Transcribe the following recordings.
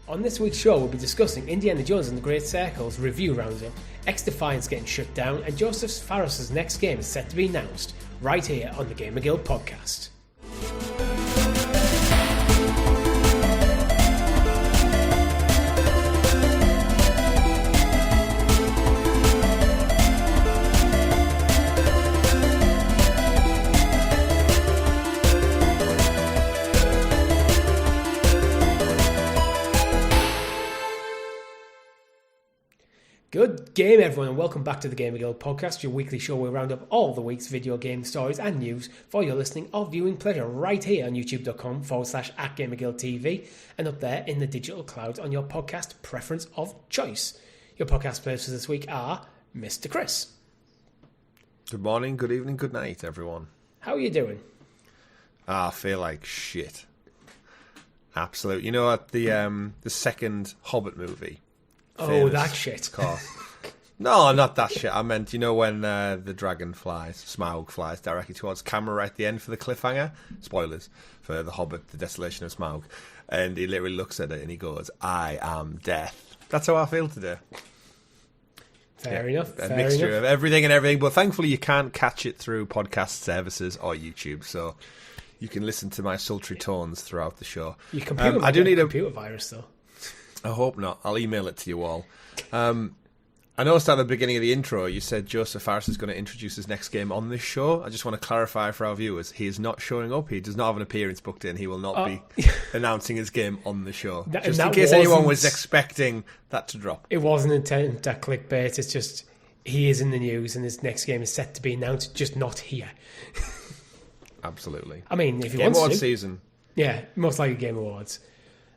On this week's show, we'll be discussing Indiana Jones and the Great Circle's review roundup, XDefiant's getting shut down, and Joseph Fares' next game is set to be announced, right here on the GamerGuild Podcast. Good game, everyone, and welcome back to the GamerGuild Podcast, your weekly show where we round up all the week's video game stories and news for your listening or viewing pleasure right here on youtube.com/@GamerGuildTV and up there in the digital cloud on your podcast preference of choice. Your podcast players for this week are Mr. Chris. Good morning, good evening, good night, everyone. How are you doing? I feel like shit. Absolute. You know what, the second Hobbit movie? Oh, that shit. Of course. No, not that shit. I meant, you know, when the dragon Smaug flies directly towards camera right at the end for the cliffhanger? Spoilers for The Hobbit, The Desolation of Smaug. And he literally looks at it and he goes, I am death. That's how I feel today. Fair enough. A mixture of everything and everything. But thankfully you can't catch it through podcast services or YouTube. So you can listen to my sultry tones throughout the show. Your computer might get a computer virus, though. I hope not. I'll email it to you all. I noticed at the beginning of the intro you said Joseph Fares is going to introduce his next game on this show. I just want to clarify for our viewers, he is not showing up. He does not have an appearance booked in. He will not be announcing his game on the show. Just in case anyone was expecting that to drop. It wasn't intended at clickbait. It's just he is in the news and his next game is set to be announced, just not here. Absolutely. I mean, if he Game wants Awards to. season. Yeah, most likely Game Awards.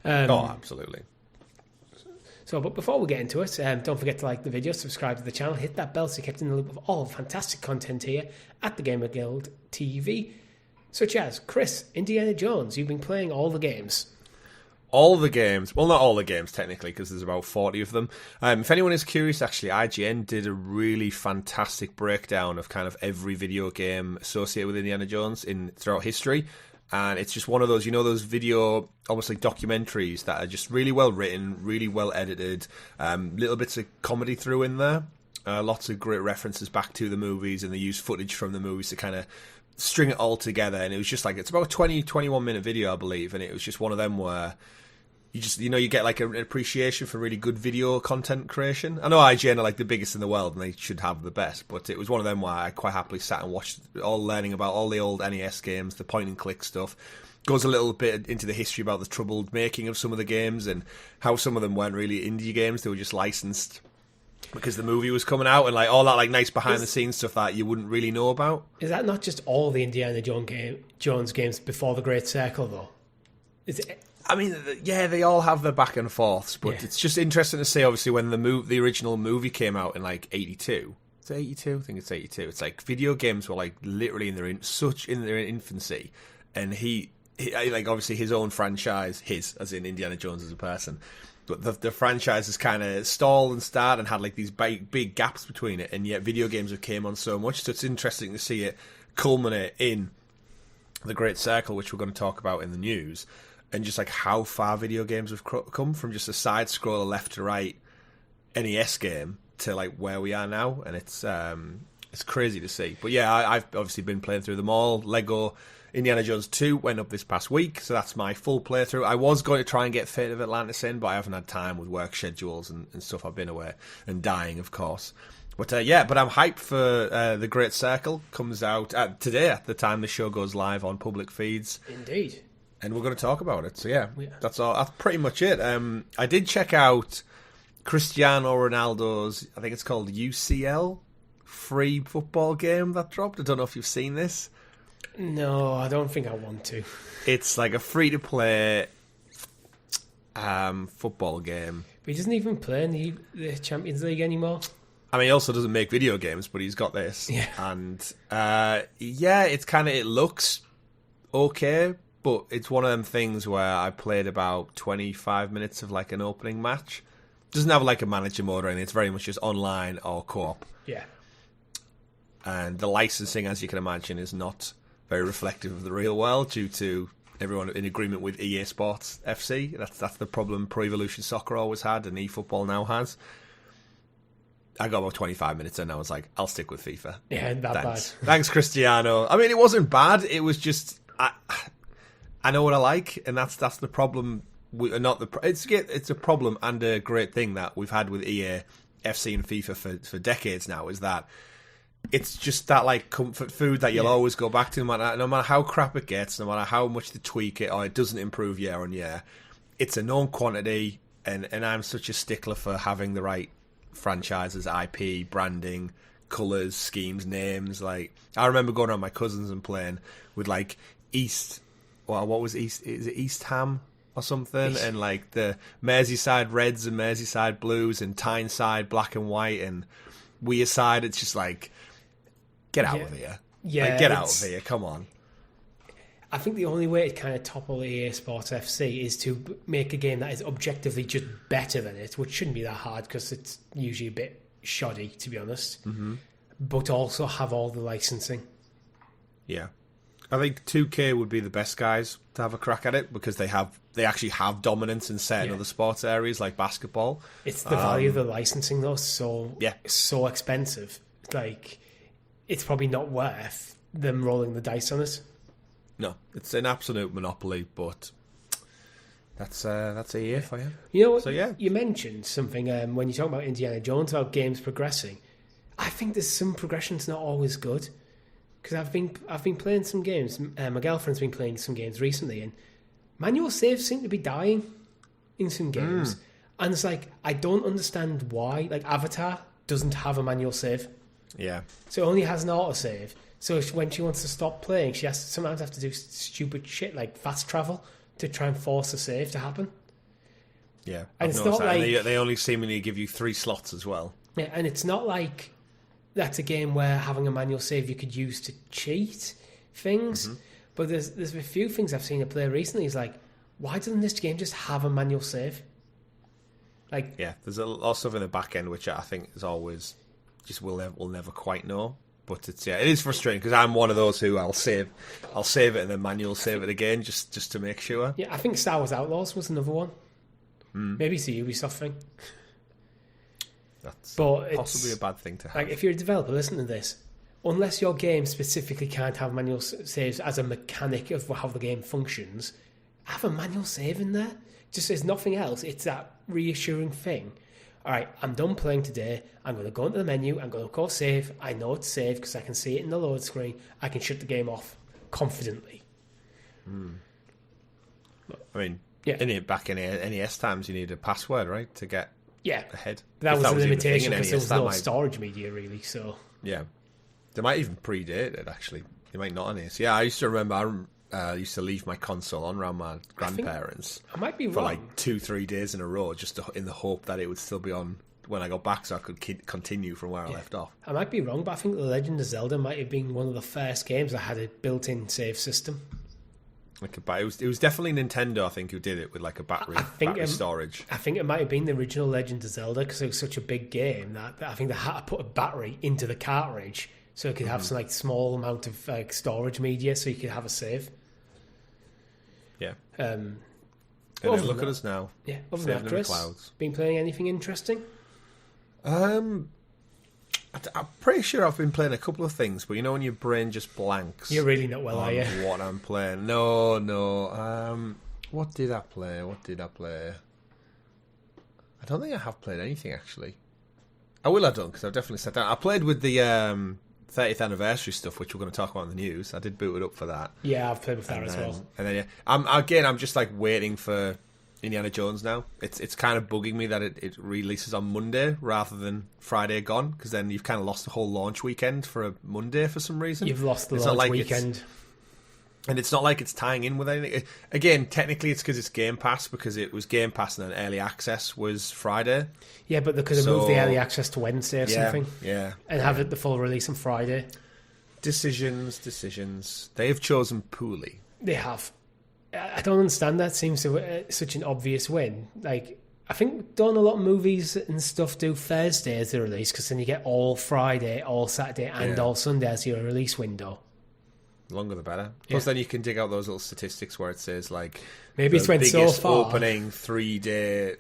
Absolutely. So, but before we get into it, don't forget to like the video, subscribe to the channel, hit that bell so you're kept in the loop of all the fantastic content here at the Gamer TV, such as Chris, Indiana Jones. You've been playing all the games. All the games. Well, not all the games, technically, because there's about 40 of them. If anyone is curious, actually, IGN did a really fantastic breakdown of kind of every video game associated with Indiana Jones throughout history. And it's just one of those, you know, those video, almost like documentaries that are just really well written, really well edited, little bits of comedy through in there, lots of great references back to the movies, and they use footage from the movies to kind of string it all together. And it was just like, it's about a 21 minute video, I believe, and it was just one of them where you just, you know, you get like an appreciation for really good video content creation. I know IGN are like the biggest in the world and they should have the best, but it was one of them where I quite happily sat and watched, all learning about all the old NES games, the point and click stuff. Goes a little bit into the history about the troubled making of some of the games and how some of them weren't really indie games, they were just licensed because the movie was coming out, and like all that like nice behind the scenes stuff that you wouldn't really know about. Is that not just all the Indiana Jones games before the Great Circle, though? Is it? I mean, yeah, they all have their back and forths, but It's just interesting to see, obviously, when the original movie came out in, like, 82. Is it 82? I think it's 82. It's like, video games were, like, literally in their infancy, and he like, obviously, his own franchise, as in Indiana Jones as a person, but the franchise has kind of stalled and started and had, like, these big gaps between it, and yet video games have came on so much, so it's interesting to see it culminate in the Great Circle, which we're going to talk about in the news. And just like how far video games have come from just a side scroller left to right NES game to like where we are now, and it's crazy to see. But yeah, I've obviously been playing through them all. Lego Indiana Jones 2 went up this past week, so that's my full playthrough. I was going to try and get Fate of Atlantis in, but I haven't had time with work schedules and stuff. I've been away and dying, of course. But but I'm hyped for the Great Circle. Comes out today at the time the show goes live on public feeds. Indeed. And we're going to talk about it. So yeah, that's all. That's pretty much it. I did check out Cristiano Ronaldo's, I think it's called UCL, free football game that dropped. I don't know if you've seen this. No, I don't think I want to. It's like a free-to-play football game. But he doesn't even play in the Champions League anymore. I mean, he also doesn't make video games, but he's got this. Yeah. And it's kind of, it looks okay, but it's one of them things where I played about 25 minutes of like an opening match. Doesn't have like a manager mode or anything. It's very much just online or co-op. Yeah. And the licensing, as you can imagine, is not very reflective of the real world due to everyone in agreement with EA Sports FC. That's the problem Pro Evolution Soccer always had and eFootball now has. I got about 25 minutes in and I was like, I'll stick with FIFA. Yeah, that Thanks. bad. Thanks, Cristiano. I mean, it wasn't bad. It was just, I know what I like, and that's the problem. It's a problem and a great thing that we've had with EA, FC and FIFA for decades now, is that it's just that like comfort food that you'll always go back to, no matter how crap it gets, no matter how much they tweak it or it doesn't improve year on year. It's a known quantity, and I'm such a stickler for having the right franchises, IP, branding, colours, schemes, names. Like, I remember going around my cousins and playing with like what was East? Is it East Ham or something? And like the Merseyside Reds and Merseyside Blues and Tyneside Black and White and Wearside. It's just like, get out of here. Yeah, like, get out of here. Come on. I think the only way to kind of topple EA Sports FC is to make a game that is objectively just better than it, which shouldn't be that hard because it's usually a bit shoddy, to be honest. Mm-hmm. But also have all the licensing. Yeah. I think 2K would be the best guys to have a crack at it because they actually have dominance in certain other sports areas like basketball. It's the value of the licensing though, so expensive. Like, it's probably not worth them rolling the dice on it. No, it's an absolute monopoly, but that's a year for you. You know what? So, yeah. You mentioned something when you talk about Indiana Jones, about games progressing. I think there's some progression's not always good. Because I've been playing some games. My girlfriend's been playing some games recently, and manual saves seem to be dying in some games. And it's like, I don't understand why. Like, Avatar doesn't have a manual save. Yeah. So it only has an autosave. So when she wants to stop playing, she has to sometimes have to do stupid shit like fast travel to try and force a save to happen. Yeah, and it's not like they only seemingly give you 3 slots as well. Yeah, and it's not like that's a game where having a manual save you could use to cheat things. Mm-hmm. But there's a few things I've seen a player recently. Is like, why doesn't this game just have a manual save? Like, yeah, there's a lot of stuff in the back end which I think is always just we'll never quite know. But it is frustrating because I'm one of those who I'll save it and then manual save it again just to make sure. Yeah, I think Star Wars Outlaws was another one. Maybe it's a Ubisoft thing. That's but possibly a bad thing to have. Like, if you're a developer, listen to this. Unless your game specifically can't have manual saves as a mechanic of how the game functions, have a manual save in there. Just as nothing else, it's that reassuring thing. All right, I'm done playing today. I'm going to go into the menu. I'm going to go save. I know it's saved because I can see it in the load screen. I can shut the game off confidently. I mean, back in NES times, you need a password, right, to get ahead. That was a limitation because there was no storage media, really. So yeah, they might even predate it, actually. They might not on this. Yeah, I used to remember I used to leave my console on around my grandparents. I might be for wrong. like 2-3 days in a row, just in the hope that it would still be on when I got back, so I could continue from where I left off. I might be wrong, but I think The Legend of Zelda might have been one of the first games that had a built-in save system. It was definitely Nintendo, I think, who did it with like a battery storage. I think it might have been the original Legend of Zelda because it was such a big game that I think they had to put a battery into the cartridge so it could have some like small amount of storage media so you could have a save. Yeah. And then look at us now. Yeah. Other than that, Chris, been playing anything interesting? I'm pretty sure I've been playing a couple of things, but you know when your brain just blanks. You're really not well, are you? What I'm playing? No. What did I play? I don't think I have played anything actually. I will have done because I've definitely sat down. I played with the 30th anniversary stuff, which we're going to talk about in the news. I did boot it up for that. Yeah, I've played with that as well. And then I'm just like waiting for Indiana Jones now. It's kind of bugging me that it releases on Monday rather than Friday gone, because then you've kind of lost the whole launch weekend for a Monday for some reason. You've lost the launch weekend. And it's not like it's tying in with anything. Again, technically it's because it's Game Pass, because it was Game Pass and then Early Access was Friday. Yeah, but they could have moved the Early Access to Wednesday or something. Yeah. And have it the full release on Friday. Decisions. They have chosen poorly. They have. I don't understand that. Seems such an obvious win. Like, I think don't a lot of movies and stuff do Thursday as the release, because then you get all Friday, all Saturday, and all Sunday as your release window. Longer the better. Plus, then you can dig out those little statistics where it says like maybe it's went so far. Opening 3-day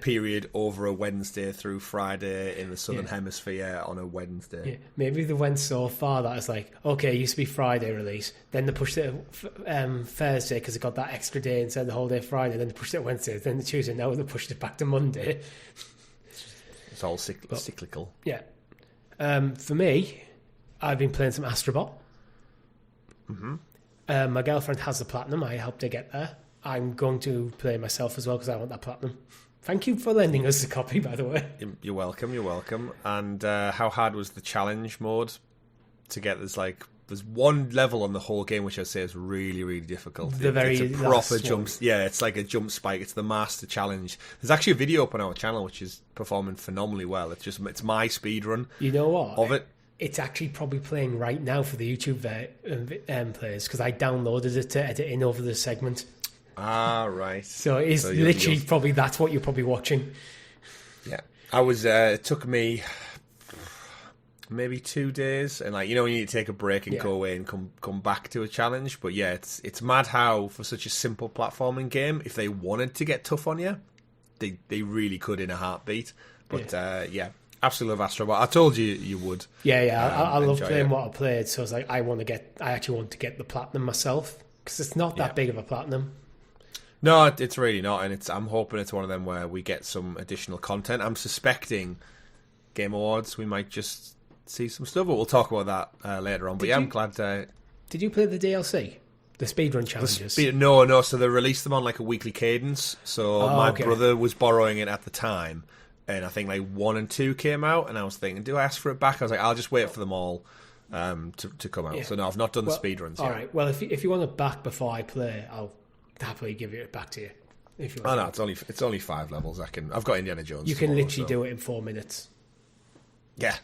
period over a Wednesday through Friday in the Southern Hemisphere on a Wednesday. Yeah. Maybe they went so far that it's like, okay, it used to be Friday release, then they pushed it Thursday because it got that extra day instead of the whole day Friday, then they pushed it Wednesday, then the Tuesday, now they pushed it back to Monday. It's all cyclical. Yeah. For me, I've been playing some Astrobot. Mm-hmm. My girlfriend has the platinum. I helped her get there. I'm going to play myself as well because I want that platinum. Thank you for lending us the copy, by the way. You're welcome. You're welcome. And how hard was the challenge mode to get? There's one level on the whole game which I'd say is really, really difficult. It's a proper jump. Yeah, it's like a jump spike. It's the master challenge. There's actually a video up on our channel which is performing phenomenally well. It's my speed run. You know what? Of it. It's actually probably playing right now for the YouTube players because I downloaded it to edit in over the segment. Ah, right. So it's literally probably that's what you're probably watching. Yeah, I was. It took me maybe 2 days, and you need to take a break and go away and come back to a challenge. But yeah, it's mad how for such a simple platforming game, if they wanted to get tough on you, they really could in a heartbeat. But absolutely love Astrobot. I told you would. Yeah. I love playing what I played. So it's like I actually want to get the platinum myself because it's not that big of a platinum. No, it's really not, and I'm hoping it's one of them where we get some additional content. I'm suspecting Game Awards we might just see some stuff, but we'll talk about that later on. But I'm glad. Did you play the DLC, the speedrun challenges? No. So they released them on a weekly cadence. So my brother was borrowing it at the time. And I think 1 and 2 came out, and I was thinking, do I ask for it back? I was like, I'll just wait for them all to come out. Yeah. So no, I've not done the speedruns yet. All right. Well, if you want it back before I play, I'll happily give it back to you. If you want. Oh no, it's only 5 levels. I've got Indiana Jones. You can literally do it in 4 minutes. Yeah.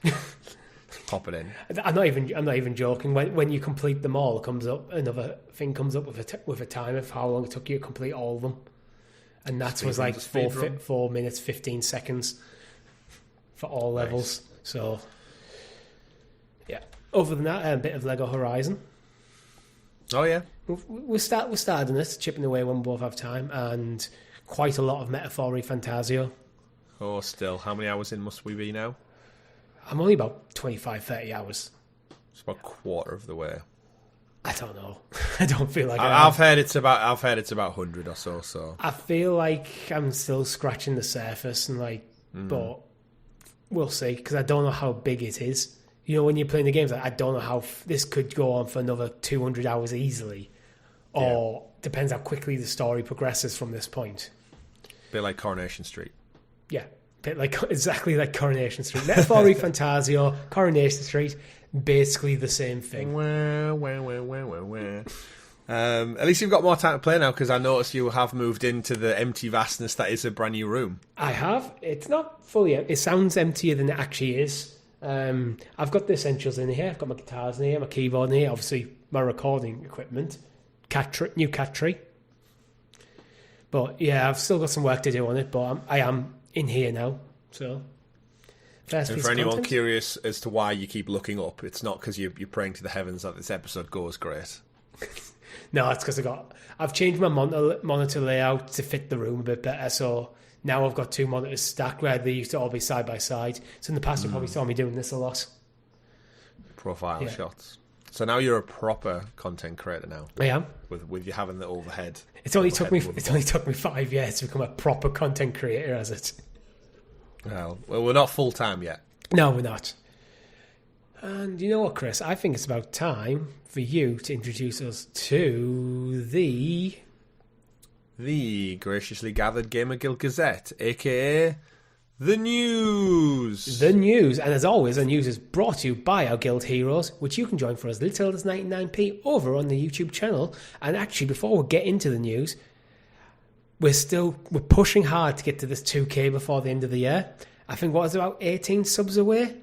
Pop it in. I'm not even joking. When you complete them all, another thing comes up with a time of how long it took you to complete all of them. And that was 4 minutes, 15 seconds for all levels. So, yeah. Other than that, a bit of Lego Horizon. Oh, yeah. We're starting it, chipping away when we both have time, and quite a lot of Metaphor Fantasio. Oh, still. How many hours in must we be now? I'm only about 25, 30 hours. It's about a quarter of the way. I don't know. I don't feel like I've heard it's about 100 or so. So I feel like I'm still scratching the surface, and but we'll see because I don't know how big it is. When you're playing the games, I don't know how this could go on for another 200 hours easily, or depends how quickly the story progresses from this point. Bit like Coronation Street. Yeah, exactly like Coronation Street. Metaphor Fantasio, Coronation Street. Basically the same thing. At least you've got more time to play now because I noticed you have moved into the empty vastness that is a brand new room. I have. It's not fully. It sounds emptier than it actually is. I've got the essentials in here. I've got my guitars in here, my keyboard in here, obviously my recording equipment, new cat tree. But yeah, I've still got some work to do on it. But I am in here now, so. And for anyone curious as to why you keep looking up, it's not because you're praying to the heavens that this episode goes great. No, it's because I've changed my monitor layout to fit the room a bit better. So now I've got 2 monitors stacked where they used to all be side by side. So in the past, you probably saw me doing this a lot. Profile shots. So now you're a proper content creator now. I am. With you having the overhead. It's only took me 5 years to become a proper content creator, has it? Well, we're not full-time yet. No, we're not. And you know what, Chris? I think it's about time for you to introduce us to the graciously gathered Gamer Guild Gazette, a.k.a. the news. The news. And as always, the news is brought to you by our guild heroes, which you can join for as little as 99p over on the YouTube channel. And actually, before we get into the news, we're pushing hard to get to this 2K before the end of the year. I think about 18 subs away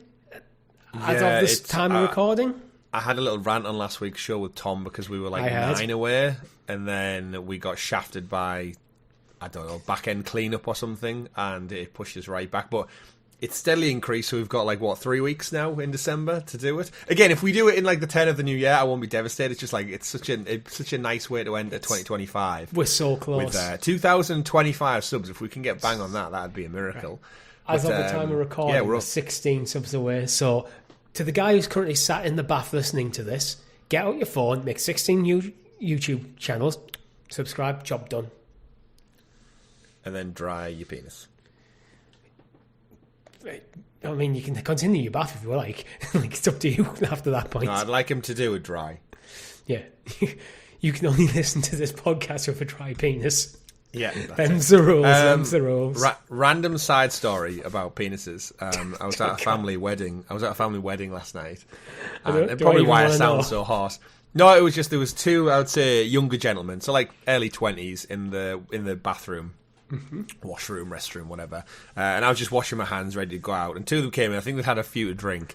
as of this time of recording. I had a little rant on last week's show with Tom because we were 9 away, and then we got shafted by, I don't know, back end cleanup or something, and it pushed us right back. But it's steadily increased. So we've got 3 weeks now in December to do it. Again, if we do it in the 10 of the new year, I won't be devastated. It's just it's such a nice way to end 2025. We're so close. With 2025 subs, if we can get bang on that, that'd be a miracle. Right. As of the time of recording, we're 16 subs away. So to the guy who's currently sat in the bath listening to this, get out your phone, make 16 new YouTube channels, subscribe, job done. And then dry your penis. I mean, you can continue your bath if you like. It's up to you after that point. No, I'd like him to do it dry. Yeah. You can only listen to this podcast with a dry penis. Yeah. Them's the rules. Random side story about penises. I was at a family wedding. Last night. And probably why I sound so hot. No, it was just, there was two, I would say, younger gentlemen. So early 20s in the bathroom. Mm-hmm. Washroom, restroom, whatever. And I was just washing my hands, ready to go out. And two of them came in. I think they'd had a few to drink.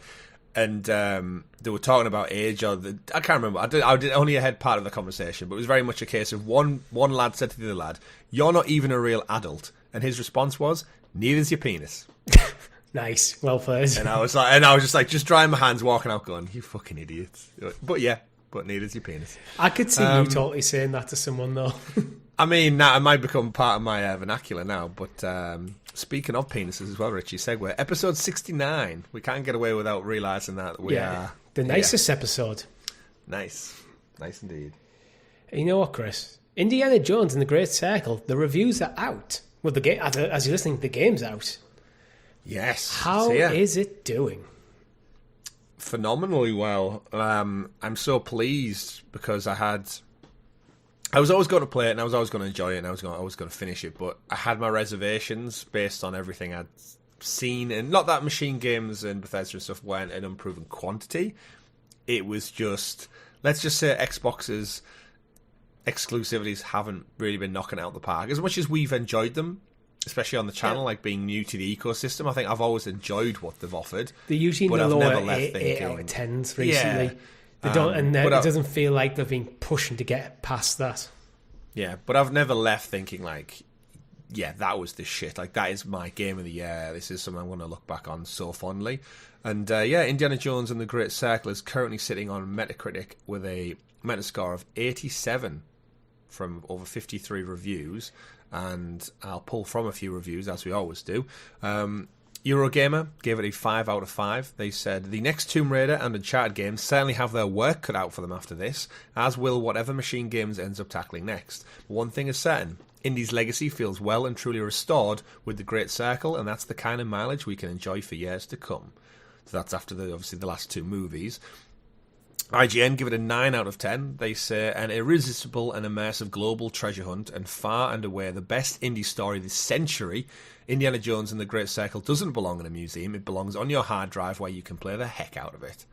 And they were talking about age. I can't remember. I did only heard part of the conversation. But it was very much a case of one lad said to the other lad, "You're not even a real adult." And his response was, "Neither's your penis." Nice. Well played. And I was just drying my hands, walking out going, "You fucking idiots." But neither's your penis. I could see you totally saying that to someone, though. I mean, that might become part of my vernacular now, but speaking of penises as well, Richie, segue. Episode 69. We can't get away without realising that we are... The nicest episode. Nice. Nice indeed. You know what, Chris? Indiana Jones and the Great Circle, the reviews are out. Well, the game, as you're listening, the game's out. Yes. How is it doing? Phenomenally well. I'm so pleased because I was always going to play it and I was always going to enjoy it and I was always going to finish it, but I had my reservations based on everything I'd seen, and not that Machine Games and Bethesda and stuff weren't an unproven quantity. It was just, let's just say Xbox's exclusivities haven't really been knocking out the park. As much as we've enjoyed them, especially on the channel, being new to the ecosystem, I think I've always enjoyed what they've offered. They're usually in the lower 8 out of 10s recently. Yeah. They don't, and it doesn't feel like they've been pushing to get past that. Yeah, but I've never left thinking that was the shit. That is my game of the year. This is something I'm going to look back on so fondly. And Indiana Jones and the Great Circle is currently sitting on Metacritic with a Metascore of 87 from over 53 reviews. And I'll pull from a few reviews, as we always do. Eurogamer gave it a 5 out of 5. They said, "The next Tomb Raider and Uncharted games certainly have their work cut out for them after this, as will whatever Machine Games ends up tackling next. But one thing is certain, Indie's legacy feels well and truly restored with the Great Circle, and that's the kind of mileage we can enjoy for years to come." So that's after the last two movies. IGN give it a 9 out of 10. They say, "An irresistible and immersive global treasure hunt, and far and away the best indie story this century. Indiana Jones and the Great Circle doesn't belong in a museum. It belongs on your hard drive where you can play the heck out of it."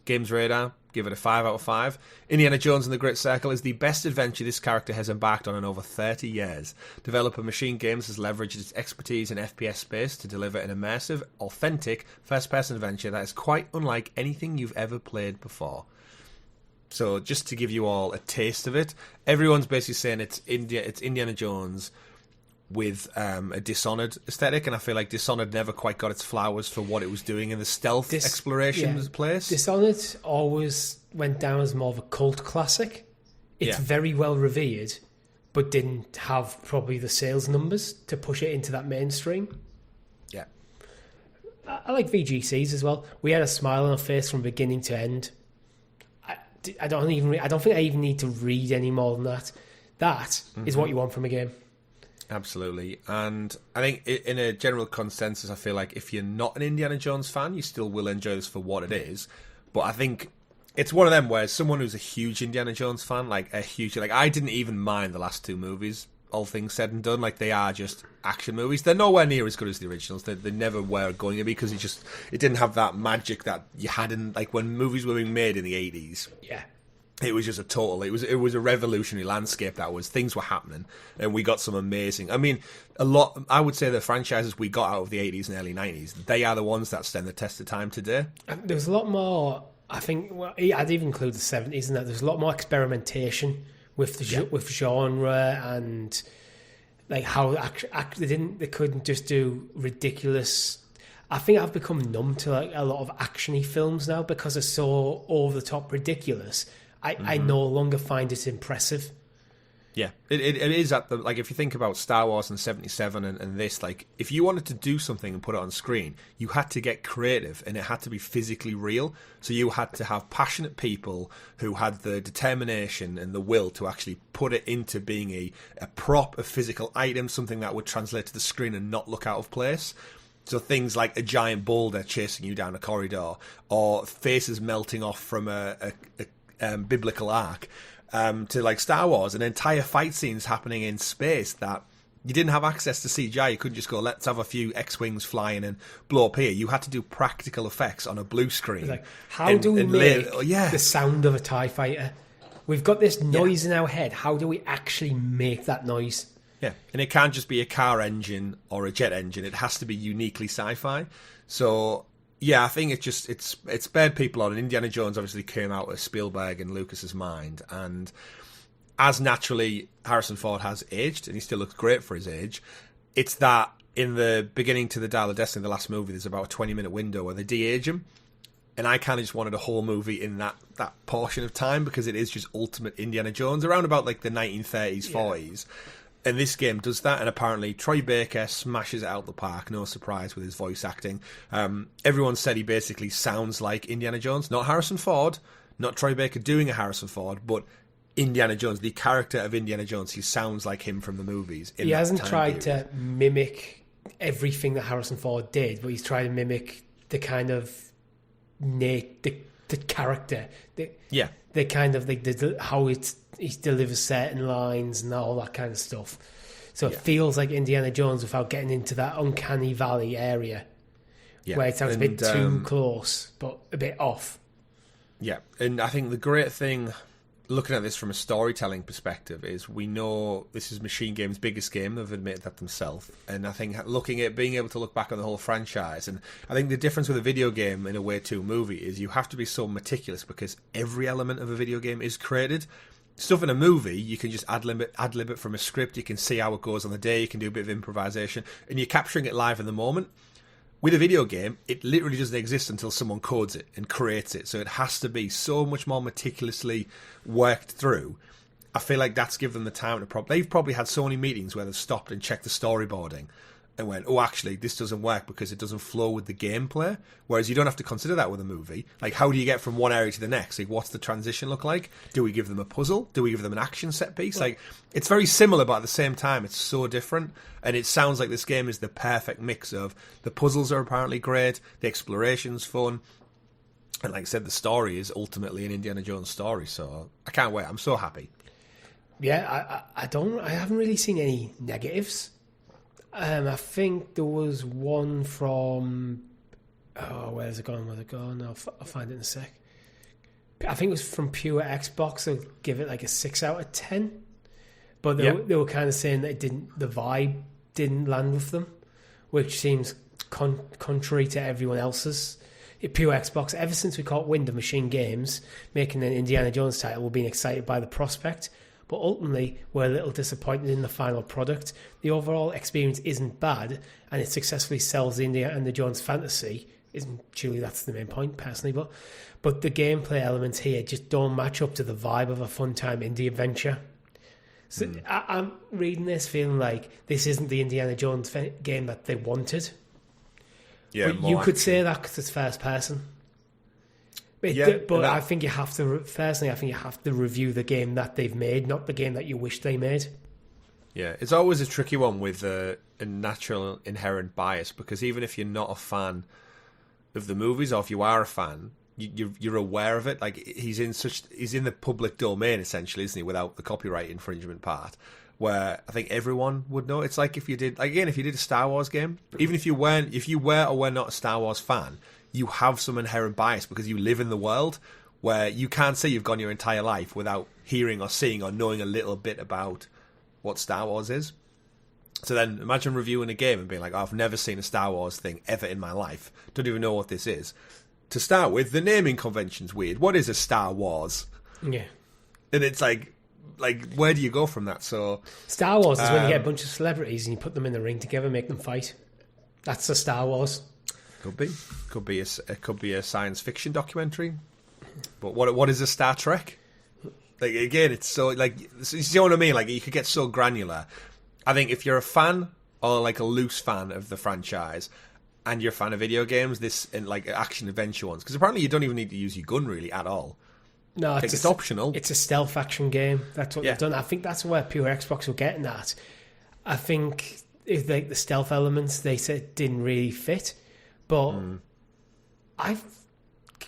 Games Radar give it a 5 out of 5. "Indiana Jones and the Great Circle is the best adventure this character has embarked on in over 30 years. Developer Machine Games has leveraged its expertise in FPS space to deliver an immersive, authentic, first-person adventure that is quite unlike anything you've ever played before." So just to give you all a taste of it, everyone's basically saying it's Indiana Jones with a Dishonored aesthetic, and I feel like Dishonored never quite got its flowers for what it was doing in the stealth exploration place. Dishonored always went down as more of a cult classic. It's very well revered, but didn't have probably the sales numbers to push it into that mainstream. Yeah. I like VGCs as well. We had a smile on our face from beginning to end. I don't think I even need to read any more than that. That is what you want from a game. Absolutely. And I think in a general consensus, I feel like if you're not an Indiana Jones fan, you still will enjoy this for what it is. But I think it's one of them where someone who's a huge Indiana Jones fan, I didn't even mind the last two movies, all things said and done. They are just action movies. They're nowhere near as good as the originals. They never were going to be, because it didn't have that magic that you had in, when movies were being made in the 80s. Yeah. It was just it was a revolutionary landscape. Things were happening, and we got some amazing. I mean, I would say the franchises we got out of the 80s and early 90s, they are the ones that stand the test of time today. There's a lot more, I think, I'd even include the 70s, and that there's a lot more experimentation with genre, and how they couldn't just do ridiculous. I think I've become numb to like a lot of actiony films now because they're so over the top ridiculous. I no longer find it impressive. Yeah, it is at the, like, if you think about Star Wars and 77 and this, like, if you wanted to do something and put it on screen, you had to get creative and it had to be physically real. So you had to have passionate people who had the determination and the will to actually put it into being a prop, a physical item, something that would translate to the screen and not look out of place. So things like a giant boulder chasing you down a corridor, or faces melting off from a biblical arc. To like Star Wars and entire fight scenes happening in space that you didn't have access to CGI. You couldn't just go, let's have a few X-Wings flying and blow up here. You had to do practical effects on a blue screen. Like, how do we make the sound of a TIE fighter? We've got this noise in our head. How do we actually make that noise? Yeah, and it can't just be a car engine or a jet engine. It has to be uniquely sci-fi. So... yeah, I think it's spurred people on. And Indiana Jones obviously came out of Spielberg and Lucas's mind, and as naturally Harrison Ford has aged, and he still looks great for his age. It's that in the beginning to the Dial of Destiny, the last movie, there's about a 20-minute window where they de-age him, and I kind of just wanted a whole movie in that portion of time because it is just ultimate Indiana Jones around about like the 1930s, 40s. And this game does that, and apparently Troy Baker smashes it out the park, no surprise with his voice acting. Everyone said he basically sounds like Indiana Jones, not Harrison Ford, not Troy Baker doing a Harrison Ford, but Indiana Jones, the character of Indiana Jones. He sounds like him from the movies. He hasn't tried to mimic everything that Harrison Ford did, but he's tried to mimic the kind of the character, the kind of how he delivers certain lines and all that kind of stuff. So it feels like Indiana Jones without getting into that uncanny valley area where it sounds a bit too close, but a bit off. Yeah, and I think the great thing, looking at this from a storytelling perspective, is we know this is Machine Game's biggest game. They've admitted that themselves. And I think looking at being able to look back on the whole franchise, and I think the difference with a video game in a way to a movie is you have to be so meticulous because every element of a video game is created. Stuff in a movie, you can just ad-lib it from a script, you can see how it goes on the day, you can do a bit of improvisation, and you're capturing it live in the moment. With a video game, it literally doesn't exist until someone codes it and creates it, so it has to be so much more meticulously worked through. I feel like that's given them the time to they've probably had so many meetings where they've stopped and checked the storyboarding and went, oh, actually, this doesn't work because it doesn't flow with the gameplay. Whereas you don't have to consider that with a movie. Like, how do you get from one area to the next? Like, what's the transition look like? Do we give them a puzzle? Do we give them an action set piece? Like, it's very similar, but at the same time, it's so different. And it sounds like this game is the perfect mix of the puzzles are apparently great, the exploration's fun, and like I said, the story is ultimately an Indiana Jones story. So I can't wait. I'm so happy. Yeah, I haven't really seen any negatives. I think there was one from... oh, where's it gone? Where's it gone? I'll find it in a sec. I think it was from Pure Xbox. I'll give it like a 6 out of 10. But they were kind of saying that the vibe didn't land with them, which seems contrary to everyone else's. Pure Xbox, ever since we caught wind of Machine Games making an Indiana Jones title, we've been excited by the prospect. But ultimately, we're a little disappointed in the final product. The overall experience isn't bad, and it successfully sells the Indiana Jones fantasy. Surely that's the main point, personally. But the gameplay elements here just don't match up to the vibe of a fun-time indie adventure. So I'm reading this feeling like this isn't the Indiana Jones game that they wanted. Yeah, but you could say that because it's first person. But I think you have to. Personally, I think you have to review the game that they've made, not the game that you wish they made. Yeah, it's always a tricky one with a natural inherent bias, because even if you're not a fan of the movies, or if you are a fan, you're aware of it. Like, he's in the public domain essentially, isn't he? Without the copyright infringement part, where I think everyone would know. It's like if you did a Star Wars game, even if you were or were not a Star Wars fan, you have some inherent bias because you live in the world where you can't say you've gone your entire life without hearing or seeing or knowing a little bit about what Star Wars is. So then imagine reviewing a game and being like, oh, I've never seen a Star Wars thing ever in my life. Don't even know what this is. To start with, the naming convention's weird. What is a Star Wars? Yeah. And it's like where do you go from that? So Star Wars is when you get a bunch of celebrities and you put them in the ring together, make them fight. That's a Star Wars. Could be a science fiction documentary. But what is a Star Trek? Like, again, it's so, like, you see what I mean? Like, you could get so granular. I think if you're a fan, or like a loose fan of the franchise, and you're a fan of video games, this, and like action adventure ones, because apparently you don't even need to use your gun really at all. No, it's optional. It's a stealth action game. That's what they've done. I think that's where pure Xbox were getting at. I think if like the stealth elements they said didn't really fit, but I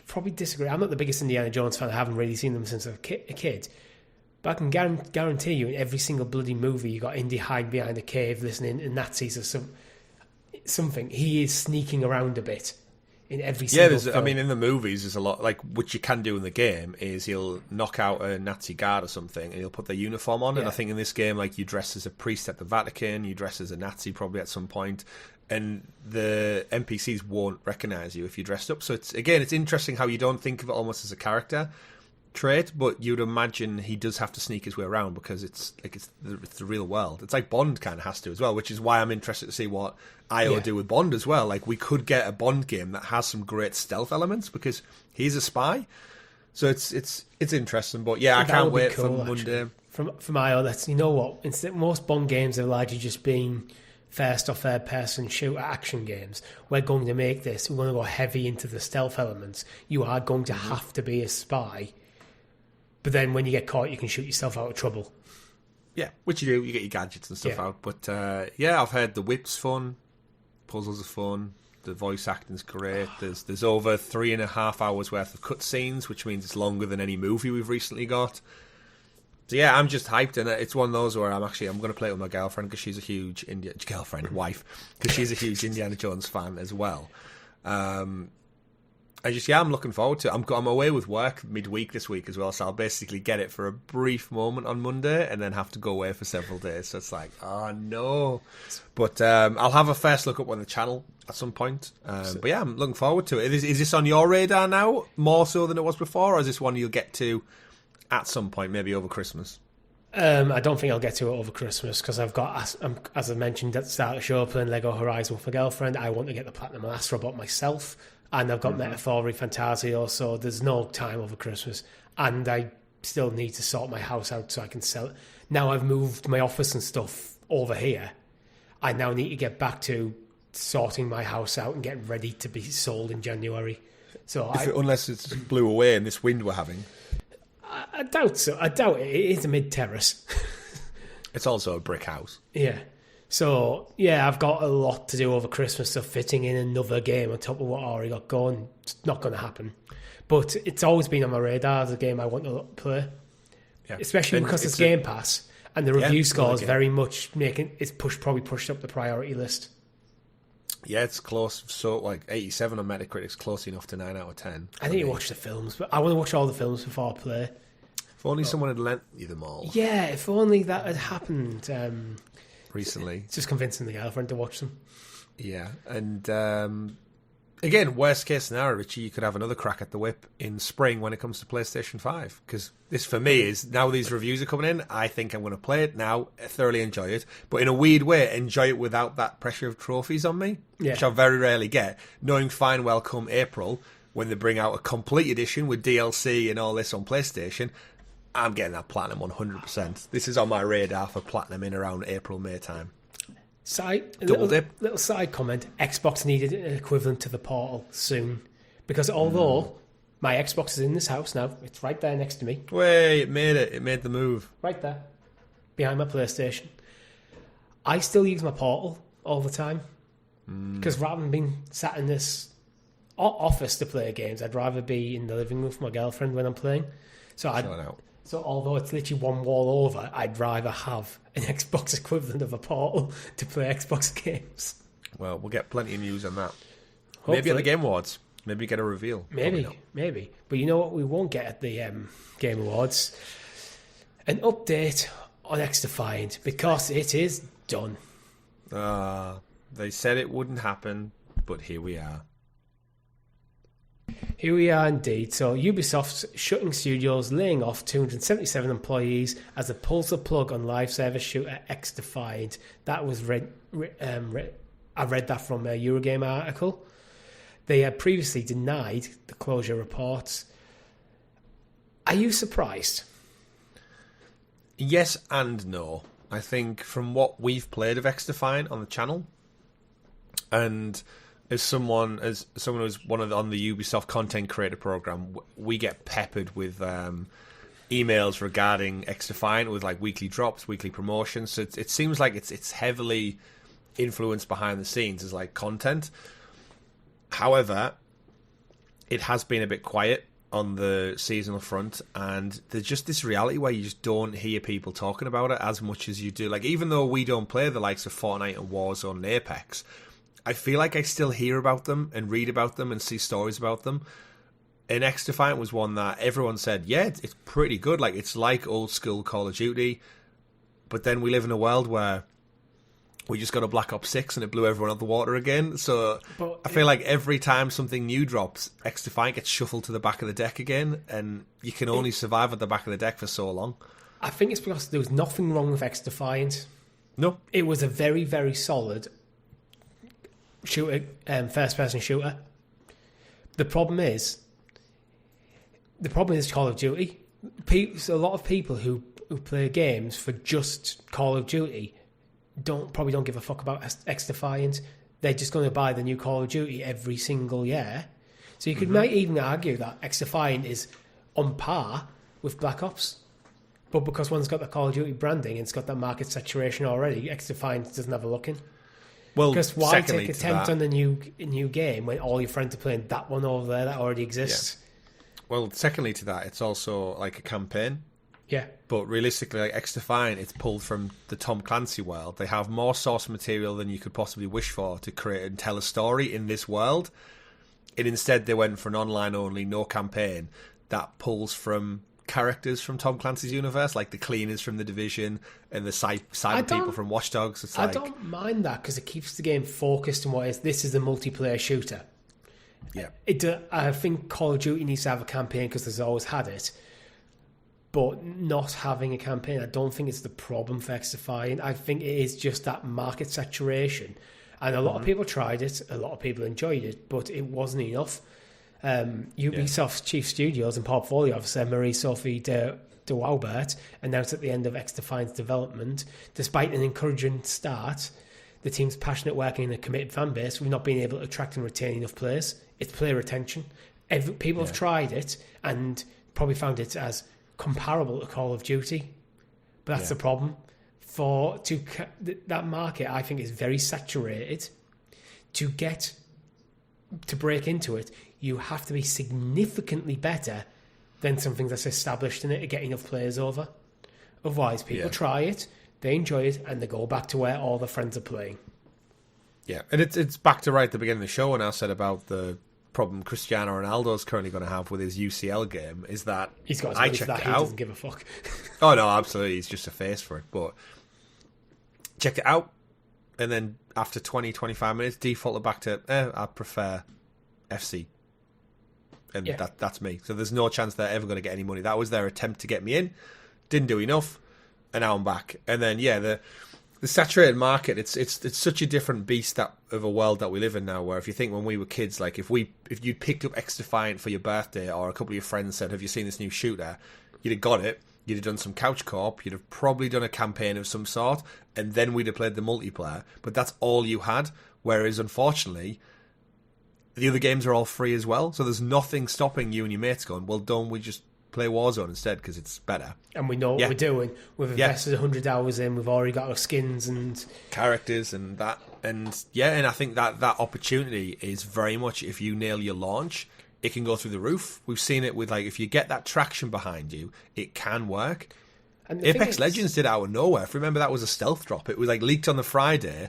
probably disagree. I'm not the biggest Indiana Jones fan. I haven't really seen them since I was a kid. But I can guarantee you, in every single bloody movie, you got Indy hiding behind a cave listening to Nazis or something. He is sneaking around a bit in every single film. I mean, in the movies, there's a lot, like, which you can do in the game, is he'll knock out a Nazi guard or something, and he'll put their uniform on. Yeah. And I think in this game, like, you dress as a priest at the Vatican, you dress as a Nazi probably at some point, and the NPCs won't recognise you if you're dressed up. So, it's interesting how you don't think of it almost as a character trait, but you'd imagine he does have to sneak his way around because it's the real world. It's like Bond kind of has to as well, which is why I'm interested to see what IO do with Bond as well. Like, we could get a Bond game that has some great stealth elements because he's a spy. So it's interesting, but yeah, I can't wait for Monday. From IO, that's, you know what? Instead, most Bond games have largely just been first or third person shooter action games. We're going to make this. We're going to go heavy into the stealth elements. You are going to have to be a spy. But then when you get caught, you can shoot yourself out of trouble. Yeah, which you do. You get your gadgets and stuff out. But I've heard the whip's fun. Puzzles are fun. The voice acting's great. There's over 3.5 hours worth of cutscenes, which means it's longer than any movie we've recently got. So yeah, I'm just hyped, and it's one of those where I'm going to play it with my girlfriend because she's a huge wife, because she's a huge Indiana Jones fan as well. I'm looking forward to it. I'm away with work midweek this week as well, so I'll basically get it for a brief moment on Monday and then have to go away for several days. So it's like, oh no. But I'll have a first look up on the channel at some point. But yeah, I'm looking forward to it. Is this on your radar now, more so than it was before, or is this one you'll get to at some point, maybe over Christmas? I don't think I'll get to it over Christmas because I've got, as I mentioned at the start of the show, playing Lego Horizon with my girlfriend. I want to get the Platinum Astrobot myself. And I've got Metaphor Fantasio, so there's no time over Christmas. And I still need to sort my house out so I can sell it. Now I've moved my office and stuff over here. I now need to get back to sorting my house out and getting ready to be sold in January. So unless it's blew away in this wind we're having. I doubt so. I doubt it. It is a mid-terrace. It's also a brick house. Yeah. So, yeah, I've got a lot to do over Christmas, so fitting in another game on top of what I already got going, it's not going to happen. But it's always been on my radar as a game I want to play. Yeah. Especially because it's Game Pass, and the review scores very much probably pushed up the priority list. Yeah, it's close. So, like, 87 on Metacritic's close enough to 9 out of 10. I need to watch the films, but I want to watch all the films before I play. If only someone had lent you them all. Yeah, if only that had happened. Recently. It's just convincing the girlfriend to watch them. Yeah, and again, worst case scenario, Richie, you could have another crack at the whip in spring when it comes to PlayStation 5. Because this, for me, is now these reviews are coming in, I think I'm going to play it now, thoroughly enjoy it, but in a weird way, enjoy it without that pressure of trophies on me, which I very rarely get, knowing fine well come April, when they bring out a complete edition with DLC and all this on PlayStation, I'm getting that Platinum 100%. This is on my radar for Platinum in around April, May time. Little side comment. Xbox needed an equivalent to the Portal soon. Because although my Xbox is in this house now, it's right there next to me. Wait, it made it. It made the move. Right there. Behind my PlayStation. I still use my Portal all the time. Because rather than being sat in this office to play games, I'd rather be in the living room with my girlfriend when I'm playing. So although it's literally one wall over, I'd rather have an Xbox equivalent of a Portal to play Xbox games. Well, we'll get plenty of news on that. Hopefully. Maybe at the Game Awards. Maybe get a reveal. Maybe. But you know what we won't get at the Game Awards? An update on XDefiant, because it is done. They said it wouldn't happen, but here we are. Here we are indeed. So Ubisoft's shutting studios, laying off 277 employees as it pulls the plug on live service shooter XDefiant. That was I read that from a Eurogamer article. They had previously denied the closure reports. Are you surprised? Yes and no. I think from what we've played of XDefiant on the channel, and as someone who's on the Ubisoft content creator program, we get peppered with emails regarding XDefiant with like weekly drops, weekly promotions. So it seems like it's heavily influenced behind the scenes as like content. However, it has been a bit quiet on the seasonal front, and there's just this reality where you just don't hear people talking about it as much as you do. Like, even though we don't play the likes of Fortnite and Warzone and Apex, I feel like I still hear about them and read about them and see stories about them. And XDefiant was one that everyone said, yeah, it's pretty good. Like, it's like old school Call of Duty, but then we live in a world where we just got a Black Ops 6 and it blew everyone out the water again. So I feel like every time something new drops, XDefiant gets shuffled to the back of the deck again, and you can only survive at the back of the deck for so long. I think it's because there was nothing wrong with XDefiant. No. It was a very, very solid shooter, first-person shooter. The problem is Call of Duty. A lot of people who play games for just Call of Duty probably don't give a fuck about XDefiant. They're just going to buy the new Call of Duty every single year. So you might even argue that XDefiant is on par with Black Ops. But because one's got the Call of Duty branding and it's got that market saturation already, XDefiant doesn't have a look in. Well, because why take a attempt on a new game when all your friends are playing that one over there that already exists? Yeah. Well, secondly to that, it's also like a campaign. Yeah. But realistically, like XDefiant, it's pulled from the Tom Clancy world. They have more source material than you could possibly wish for to create and tell a story in this world. And instead, they went for an online-only, no campaign that pulls from characters from Tom Clancy's universe, like the cleaners from The Division and the cyber people from Watch Dogs. I don't mind that because it keeps the game focused on this is a multiplayer shooter. Yeah. I think Call of Duty needs to have a campaign because there's always had it. But not having a campaign, I don't think it's the problem for XDefiant. I think it is just that market saturation. And a lot of people tried it, a lot of people enjoyed it, but it wasn't enough. Ubisoft's chief studios and portfolio officer, Marie-Sophie de Waubert, announced at the end of XDefiant's development, despite an encouraging start, the team's passionate working and a committed fan base, we've not been able to attract and retain enough players. It's player retention. People have tried it and probably found it as comparable to Call of Duty, but that's the problem. That market, I think, is very saturated. To break into it, you have to be significantly better than something that's established in it to get enough players over. Otherwise, people try it, they enjoy it, and they go back to where all their friends are playing. Yeah, and it's back to right at the beginning of the show when I said about the problem Cristiano Ronaldo's currently going to have with his UCL game is that he's got I checked that it he out. Doesn't give a fuck. Oh no, absolutely, he's just a face for it. But checked it out, and then after 20-25 minutes, defaulted back to I prefer FC, and that's me. So there's no chance they're ever going to get any money. That was their attempt to get me in, didn't do enough, and now I'm back. And then the saturated market, it's such a different beast of a world that we live in now, where if you think when we were kids, like if you'd picked up XDefiant for your birthday, or a couple of your friends said, have you seen this new shooter? You'd have got it, you'd have done some couch co-op, you'd have probably done a campaign of some sort, and then we'd have played the multiplayer, but that's all you had. Whereas unfortunately, the other games are all free as well, so there's nothing stopping you and your mates going, well, don't we just play Warzone instead because it's better? And we know what we're doing. We've invested 100 hours in, we've already got our skins and characters and that. And I think that opportunity is very much, if you nail your launch, it can go through the roof. We've seen it with, like, if you get that traction behind you, it can work. And Apex Legends did it out of nowhere. If you remember, that was a stealth drop. It was like leaked on the Friday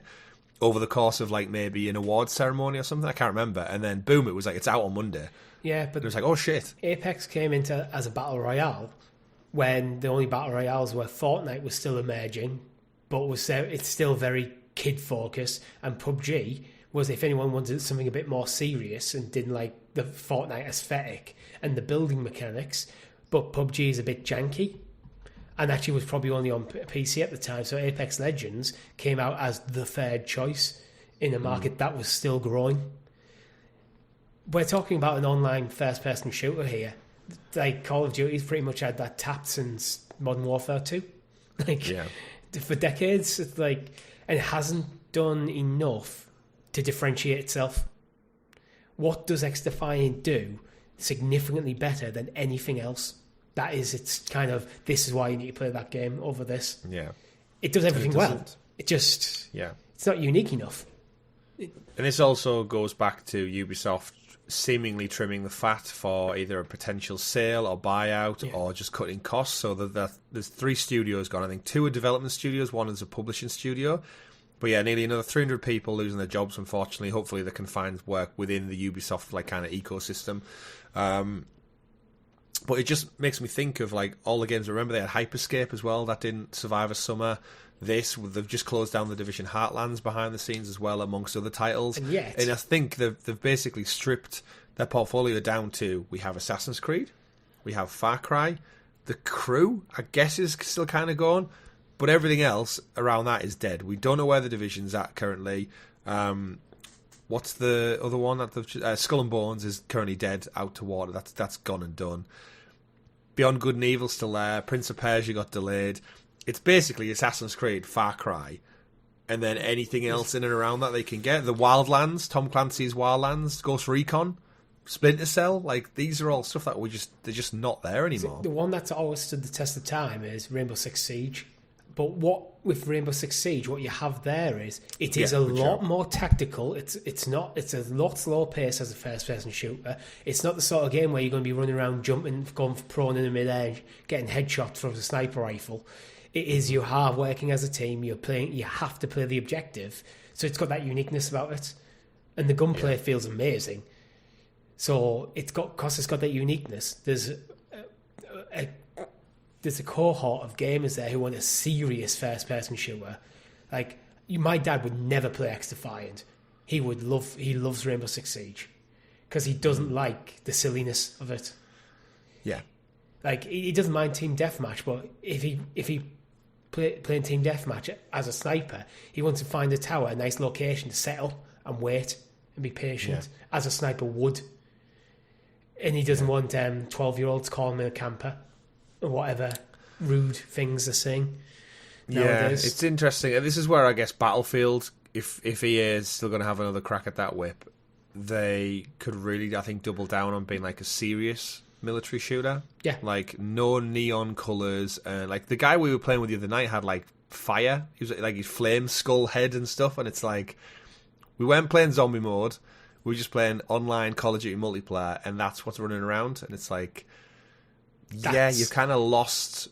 over the course of like maybe an awards ceremony or something. I can't remember. And then boom, it was like, it's out on Monday. Yeah, but it was like, oh shit. Apex came into as a battle royale when the only battle royales were Fortnite was still emerging, but it's still very kid focused. And PUBG was, if anyone wanted something a bit more serious and didn't like the Fortnite aesthetic and the building mechanics, but PUBG is a bit janky. And actually was probably only on PC at the time. So Apex Legends came out as the third choice in a market that was still growing. we're talking about an online first-person shooter here. Like, Call of Duty's pretty much had that tap since Modern Warfare 2. For decades. It's like, and it hasn't done enough to differentiate itself. What does XDefiant do significantly better than anything else? That is, it's kind of, this is why you need to play that game over this. Yeah. It does everything well. It just, it's not unique enough. And this also goes back to Ubisoft seemingly trimming the fat for either a potential sale or buyout or just cutting costs. So that there's 3 studios gone. I think 2 are development studios, 1 is a publishing studio. But yeah, nearly another 300 people losing their jobs, unfortunately. Hopefully they can find work within the Ubisoft like kind of ecosystem. But it just makes me think of like all the games. Remember they had Hyperscape as well. That didn't survive a summer. They've just closed down the Division Heartlands behind the scenes as well, amongst other titles. And I think they've basically stripped their portfolio down to, we have Assassin's Creed, we have Far Cry, The Crew, I guess, is still kind of going, but everything else around that is dead. We don't know where the Division's at currently. What's the other one? Skull and Bones is currently dead, out to water. That's gone and done. Beyond Good and Evil still there. Prince of Persia got delayed. It's basically Assassin's Creed, Far Cry, and then anything else in and around that they can get. The Wildlands, Tom Clancy's Wildlands, Ghost Recon, Splinter Cell. Like, theyese are all stuff that they're just not there anymore. The one that's always stood the test of time is Rainbow Six Siege. But with Rainbow Six Siege, what you have there is it is a lot more tactical. It's a lot slower pace as a first-person shooter. It's not the sort of game where you're going to be running around, jumping, going prone in the mid-air, getting headshots from a sniper rifle. It is you are working as a team. You're playing. You have to play the objective. So it's got that uniqueness about it, and the gunplay feels amazing. So it's got that uniqueness. There's a cohort of gamers there who want a serious first-person shooter. Like, my dad would never play XDefiant. He loves Rainbow Six Siege because he doesn't like the silliness of it. Yeah, like he doesn't mind team deathmatch, but if he playing team deathmatch as a sniper, he wants to find a tower, a nice location to settle and wait and be patient, as a sniper would. And he doesn't want 12-year-olds calling him a camper or whatever rude things they're saying nowadays. It's interesting. This is where I guess Battlefield, if EA is still going to have another crack at that whip, they could really, I think, double down on being like a serious military shooter. Yeah. Like, no neon colours. Like, the guy we were playing with the other night had, like, fire. He was like his flame skull head and stuff, and it's like, we weren't playing zombie mode. We were just playing online Call of Duty multiplayer, and that's what's running around. And it's like, you've kind of lost...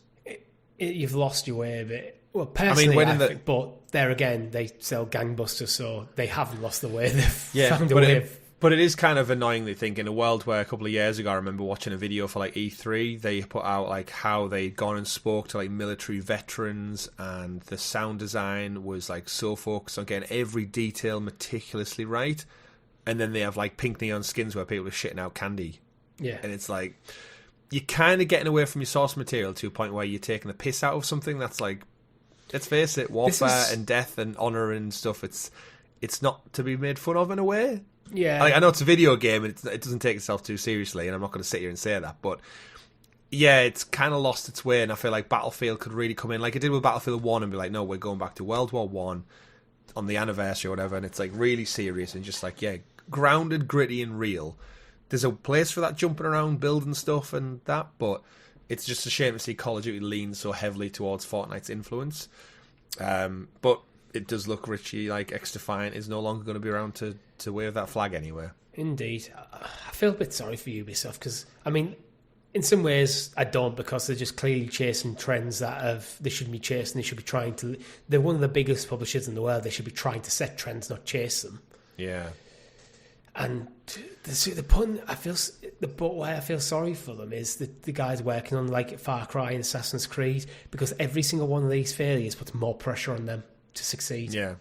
You've lost your way a bit. Well, personally, I think, but there again, they sell gangbusters, so they haven't lost the way. They've found a way. But it is kind of annoyingly think in a world where a couple of years ago, I remember watching a video for like E3, they put out like how they'd gone and spoke to like military veterans, and the sound design was like so focused on getting every detail meticulously right. And then they have like pink neon skins where people are shitting out candy. Yeah. And it's like, you're kind of getting away from your source material to a point where you're taking the piss out of something that's like, let's face it, warfare and death and honour and stuff, it's not to be made fun of in a way. Yeah. Like, I know it's a video game and it doesn't take itself too seriously, and I'm not going to sit here and say that, but yeah, it's kind of lost its way, and I feel like Battlefield could really come in, like it did with Battlefield 1, and be like, no, we're going back to World War 1 on the anniversary or whatever, and it's like really serious and just like, grounded, gritty and real. There's a place for that jumping around, building stuff and that, but it's just a shame to see Call of Duty lean so heavily towards Fortnite's influence. But it does look Richie like XDefiant is no longer going to be around to wave that flag anywhere. Indeed. I feel a bit sorry for Ubisoft because, I mean, in some ways I don't, because they're just clearly chasing trends that they shouldn't be chasing. They should be trying to... They're one of the biggest publishers in the world. They should be trying to set trends, not chase them. Yeah. And the pun, why I feel sorry for them is the guys working on like Far Cry and Assassin's Creed, because every single one of these failures puts more pressure on them to succeed. Yeah,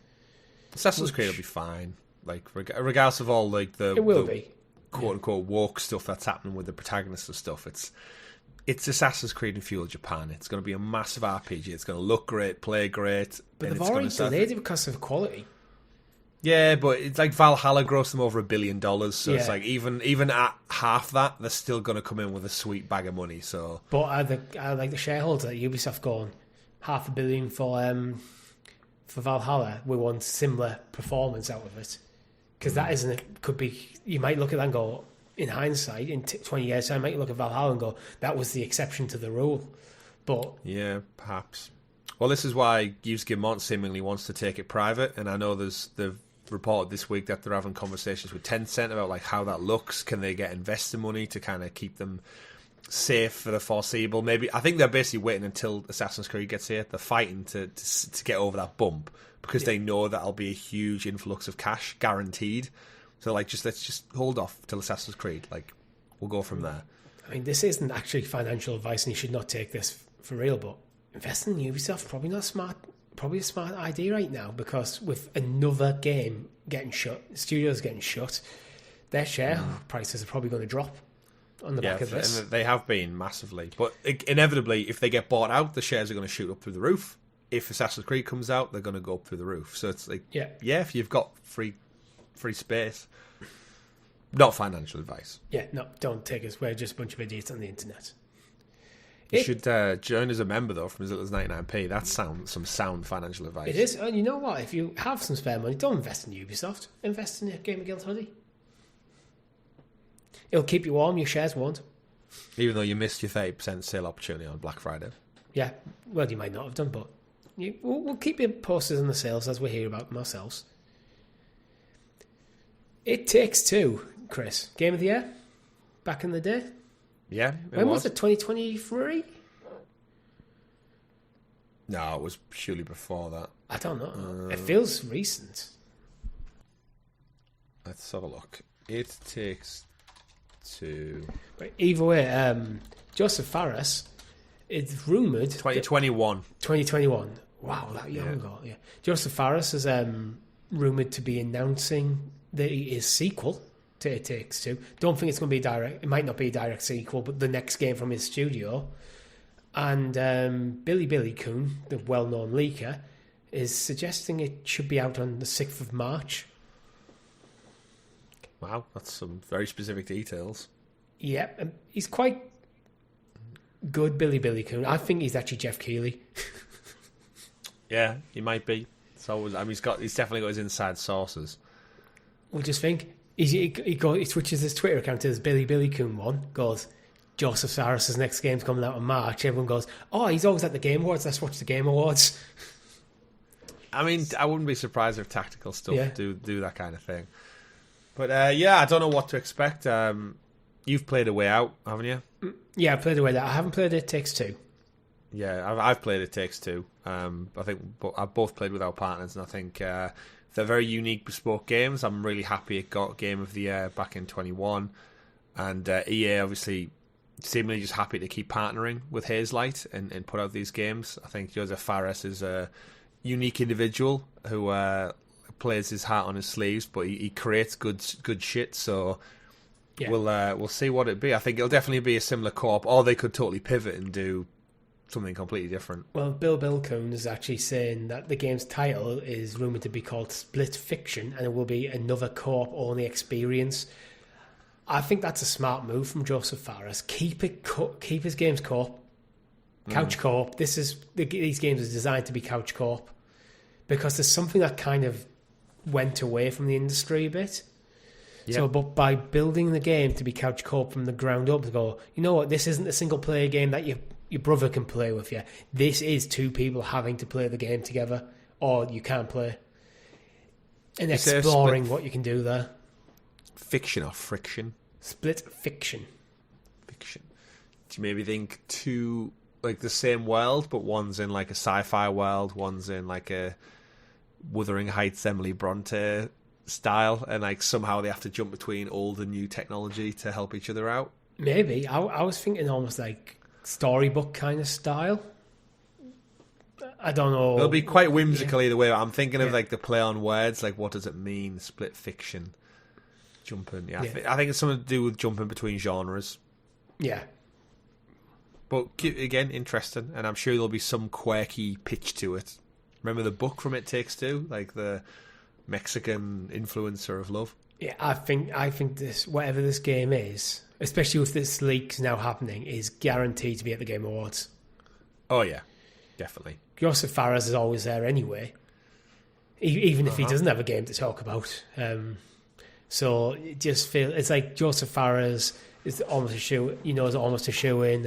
Assassin's Creed will be fine. Like regardless of all like the quote unquote woke stuff that's happening with the protagonists and stuff, it's Assassin's Creed in feudal Japan. It's going to be a massive RPG. It's going to look great, play great, but they've already delayed it because of quality. Yeah, but it's like Valhalla grossed them over $1 billion, so it's Yeah. like even at half that, they're still going to come in with a sweet bag of money. So, But are like the shareholders at Ubisoft going $500 million for Valhalla? We want similar performance out of it, because that isn't it. Could be, you might look at that and go, in hindsight, in 20 years time, might look at Valhalla and go, that was the exception to the rule. But yeah, perhaps. Well, this is why Housekeeping seemingly wants to take it private, and I know they've reported this week that they're having conversations with Tencent about like how that looks. Can they get investor money to kind of keep them safe for the foreseeable? Maybe I think they're basically waiting until Assassin's Creed gets here. They're fighting to get over that bump because they know that'll be a huge influx of cash guaranteed. So like, let's just hold off till Assassin's Creed. Like, we'll go from there. I mean, this isn't actually financial advice, and you should not take this for real. But investing in Ubisoft probably not smart. Probably a smart idea right now, because with another game getting shut, studios getting shut, their share prices are probably going to drop on the back of this. And they have been massively. But inevitably, if they get bought out, the shares are going to shoot up through the roof. If Assassin's Creed comes out, they're going to go up through the roof. So it's like, yeah, if you've got free space, not financial advice. Yeah, no, don't take us. We're just a bunch of idiots on the internet. You should join as a member, though, from as little as 99p. That's some sound financial advice. It is. And you know what? If you have some spare money, don't invest in Ubisoft. Invest in a GamerGuild hoodie. It'll keep you warm. Your shares won't. Even though you missed your 30% sale opportunity on Black Friday. Yeah. Well, you might not have done, but we'll keep you posted on the sales as we hear about them ourselves. It Takes Two, Chris. Game of the Year? Back in the day? Yeah. When was it? 2023? No, it was surely before that. I don't know. It feels recent. Let's have a look. It Takes Two. But either way, Joseph Fares is rumoured... 2021. 2021. Wow, that young ago. Yeah. Joseph Fares is rumoured to be announcing that he is sequel to It Takes Two. Don't think it's going to be direct. It might not be a direct sequel, but the next game from his studio. And Billy Coon, the well-known leaker, is suggesting it should be out on the 6th of March. Wow, that's some very specific details. Yeah, he's quite good, Billy Coon. I think he's actually Jeff Keighley. Yeah, he might be. So I mean, he's definitely got his inside sources. We'll just think. He switches his Twitter account to his Billy Coon one. Goes, Joseph Fares' next game's coming out in March. Everyone goes, oh, he's always at the Game Awards. Let's watch the Game Awards. I mean, I wouldn't be surprised if tactical stuff do that kind of thing. But I don't know what to expect. You've played A Way Out, haven't you? Yeah, I played A Way Out. I haven't played It Takes Two. Yeah, I've played It Takes Two. I think I've both played with our partners, and I think they're very unique, bespoke games. I'm really happy it got Game of the Year back in 21, and EA obviously seemingly just happy to keep partnering with Hazelight and put out these games. I think Joseph Fares is a unique individual who plays his heart on his sleeves, but he creates good shit. So we'll see what it be. I think it'll definitely be a similar co-op, or they could totally pivot and do something completely different. Well, Bill Coon is actually saying that the game's title is rumoured to be called Split Fiction, and it will be another co-op only experience. I think that's a smart move from Joseph Fares. Keep his games co-op, couch co-op. These games are designed to be couch co-op, because there's something that kind of went away from the industry a bit. Yep. So, but by building the game to be couch co-op from the ground up, to go, you know what, this isn't a single player game that your brother can play with you. This is two people having to play the game together, or you can't play. And exploring what you can do there. Fiction or friction? Split fiction. Fiction. Do you maybe think two, like the same world, but one's in like a sci-fi world, one's in like a Wuthering Heights Emily Bronte style, and like somehow they have to jump between old and new technology to help each other out? Maybe. I was thinking almost like storybook kind of style. I don't know. It'll be quite whimsical either way. I'm thinking of like the play on words, like what does it mean, split fiction, jumping. I think it's something to do with jumping between genres. Yeah. But again, interesting, and I'm sure there'll be some quirky pitch to it. Remember the book from It Takes Two, like the Mexican influencer of love. Yeah, I think this, whatever this game is, especially with this leak now happening, is guaranteed to be at the Game Awards. Oh yeah, definitely. Joseph Fares is always there anyway, even if he doesn't have a game to talk about. So it just feels it's like Joseph Fares is almost a shoe. Is almost a shoe in.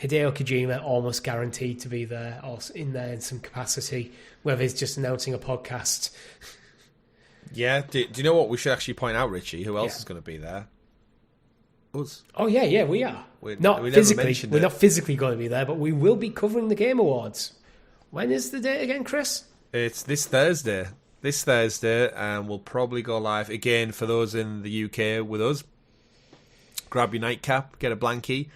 Hideo Kojima almost guaranteed to be there, or in there in some capacity, whether he's just announcing a podcast. Yeah. Do you know what we should actually point out, Richie? Who else is going to be there? Us. Oh yeah, we are. We not never physically. mentioned We're it. not physically going to be there, but we will be covering the Game Awards. When is the date again, Chris? It's this Thursday. And we'll probably go live again for those in the UK with us. Grab your nightcap, get a blankie,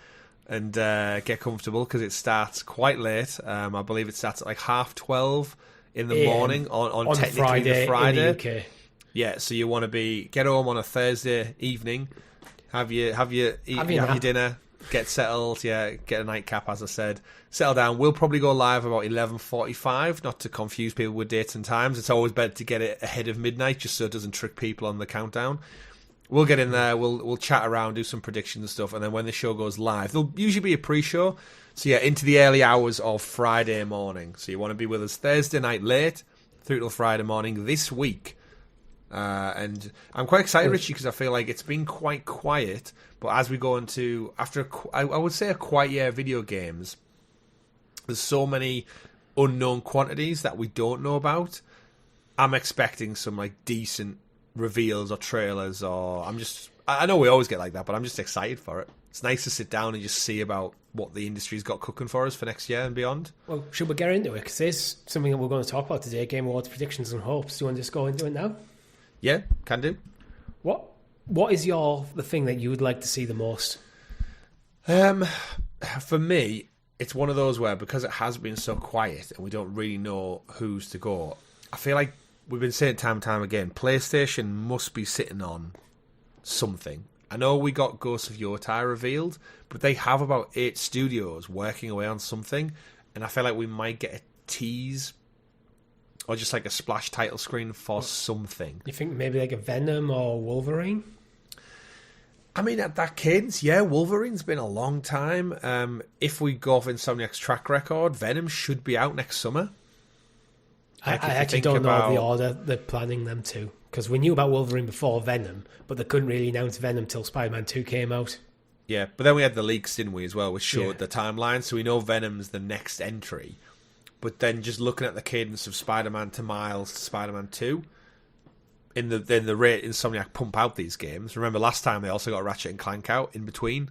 and get comfortable because it starts quite late. I believe it starts at like 12:30 in the morning on technically the Friday. In the UK. Yeah, so you want to get home on a Thursday evening, have your dinner, get settled, get a nightcap, as I said, settle down. We'll probably go live about 11:45, not to confuse people with dates and times. It's always better to get it ahead of midnight, just so it doesn't trick people on the countdown. We'll get in there, we'll chat around, do some predictions and stuff, and then when the show goes live, there'll usually be a pre-show, so into the early hours of Friday morning. So you want to be with us Thursday night late, through till Friday morning this week. And I'm quite excited, Richie, because I feel like it's been quite quiet, but as we go into, I would say a quiet year of video games, there's so many unknown quantities that we don't know about. I'm expecting some like decent reveals or trailers, or I know we always get like that, but I'm just excited for it. It's nice to sit down and just see about what the industry's got cooking for us for next year and beyond. Well, should we get into it? Because there's something that we're going to talk about today, Game Awards predictions and hopes. Do you want to just go into it now? Yeah, can do. What is the thing that you would like to see the most? For me, it's one of those where, because it has been so quiet and we don't really know who's to go, I feel like we've been saying time and time again, PlayStation must be sitting on something. I know we got Ghost of Yotei revealed, but they have about 8 studios working away on something, and I feel like we might get a tease or just like a splash title screen for something. You think maybe like a Venom or Wolverine? I mean, at that cadence, yeah, Wolverine's been a long time. If we go off Insomniac's track record, Venom should be out next summer. I actually don't know the order they're planning them to, because we knew about Wolverine before Venom, but they couldn't really announce Venom till Spider-Man 2 came out. Yeah, but then we had the leaks, didn't we, as well, which showed the timeline, so we know Venom's the next entry. But then just looking at the cadence of Spider-Man to Miles to Spider-Man 2, in the rate Insomniac pump out these games. Remember last time they also got Ratchet and Clank out in between.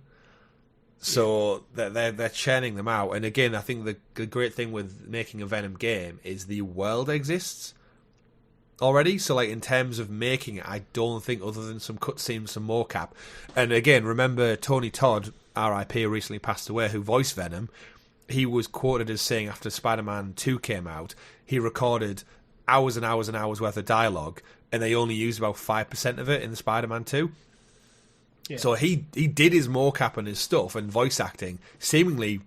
So they're churning them out. And again, I think the great thing with making a Venom game is the world exists already. So like in terms of making it, I don't think other than some cutscenes, some mocap. And again, remember Tony Todd, R.I.P., recently passed away, who voiced Venom. He was quoted as saying after Spider-Man 2 came out, he recorded hours and hours and hours worth of dialogue, and they only used about 5% of it in the Spider-Man 2. Yeah. So he did his mocap and his stuff and voice acting seemingly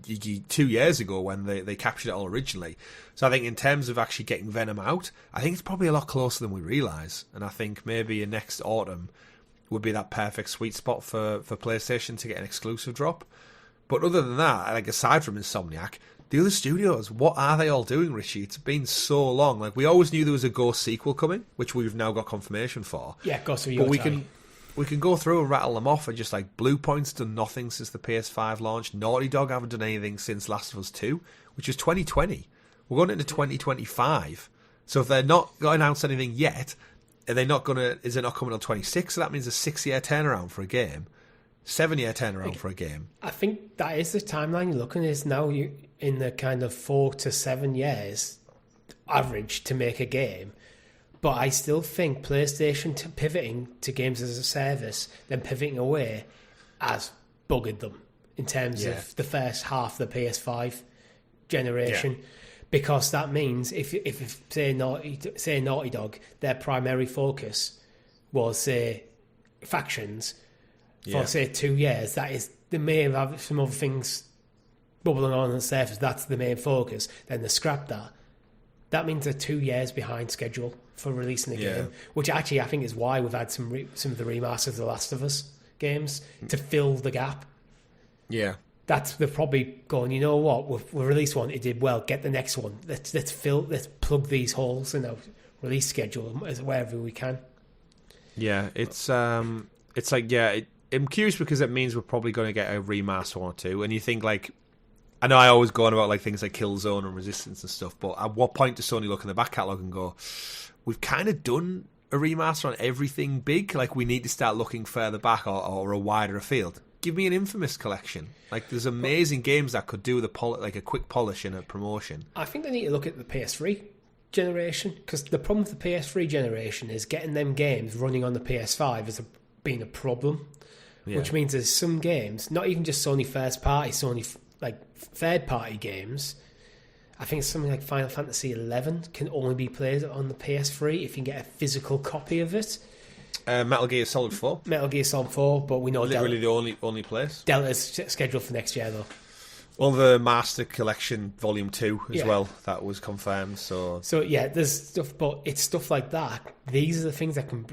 2 years ago when they captured it all originally. So I think in terms of actually getting Venom out, I think it's probably a lot closer than we realise. And I think maybe in next autumn would be that perfect sweet spot for PlayStation to get an exclusive drop. But other than that, like aside from Insomniac, the other studios, what are they all doing, Richie? It's been so long. Like we always knew there was a Ghost sequel coming, which we've now got confirmation for. Yeah, Ghost of Yotei. But we can go through and rattle them off, and just like Blue Point's done nothing since the PS5 launch. Naughty Dog haven't done anything since Last of Us 2, which is 2020. We're going into 2025. So if they're not going to announce anything yet, is it not coming till 26? So that means a 6-year turnaround for a game. 7-year turnaround for a game. I think that is the timeline you're looking at. Is now you in the kind of 4 to 7 years average to make a game. But I still think PlayStation pivoting to games as a service, then pivoting away, has buggered them in terms of the first half of the PS5 generation. Yeah. Because that means if say Naughty Dog, their primary focus was say factions. For, say, 2 years, that is the main, have some other things bubbling on the surface, that's the main focus, then they scrap that. that means they're 2 years behind schedule for releasing the game, which actually I think is why we've had some of the remasters of The Last of Us games to fill the gap. Yeah. They're probably going, you know what, we've released one, it did well, get the next one. Let's plug these holes in our release schedule wherever we can. Yeah, it's like, I'm curious because it means we're probably going to get a remaster one or two. And you think, like, I know I always go on about like things like Killzone and Resistance and stuff, but at what point does Sony look in the back catalogue and go, we've kind of done a remaster on everything big, like we need to start looking further back or a wider afield? Give me an Infamous collection. Like, there's amazing games that could do with a quick polish and a promotion. I think they need to look at the PS3 generation, because the problem with the PS3 generation is getting them games running on the PS5 has been a problem. Yeah. Which means there's some games, not even just Sony first party, Sony like third party games. I think it's something like Final Fantasy XI can only be played on the PS3 if you can get a physical copy of it. Metal Gear Solid 4. Metal Gear Solid 4, but we know literally the only place. Delta's scheduled for next year though. Well, the Master Collection Volume 2 as well, that was confirmed. So yeah, there's stuff, but it's stuff like that. These are the things that can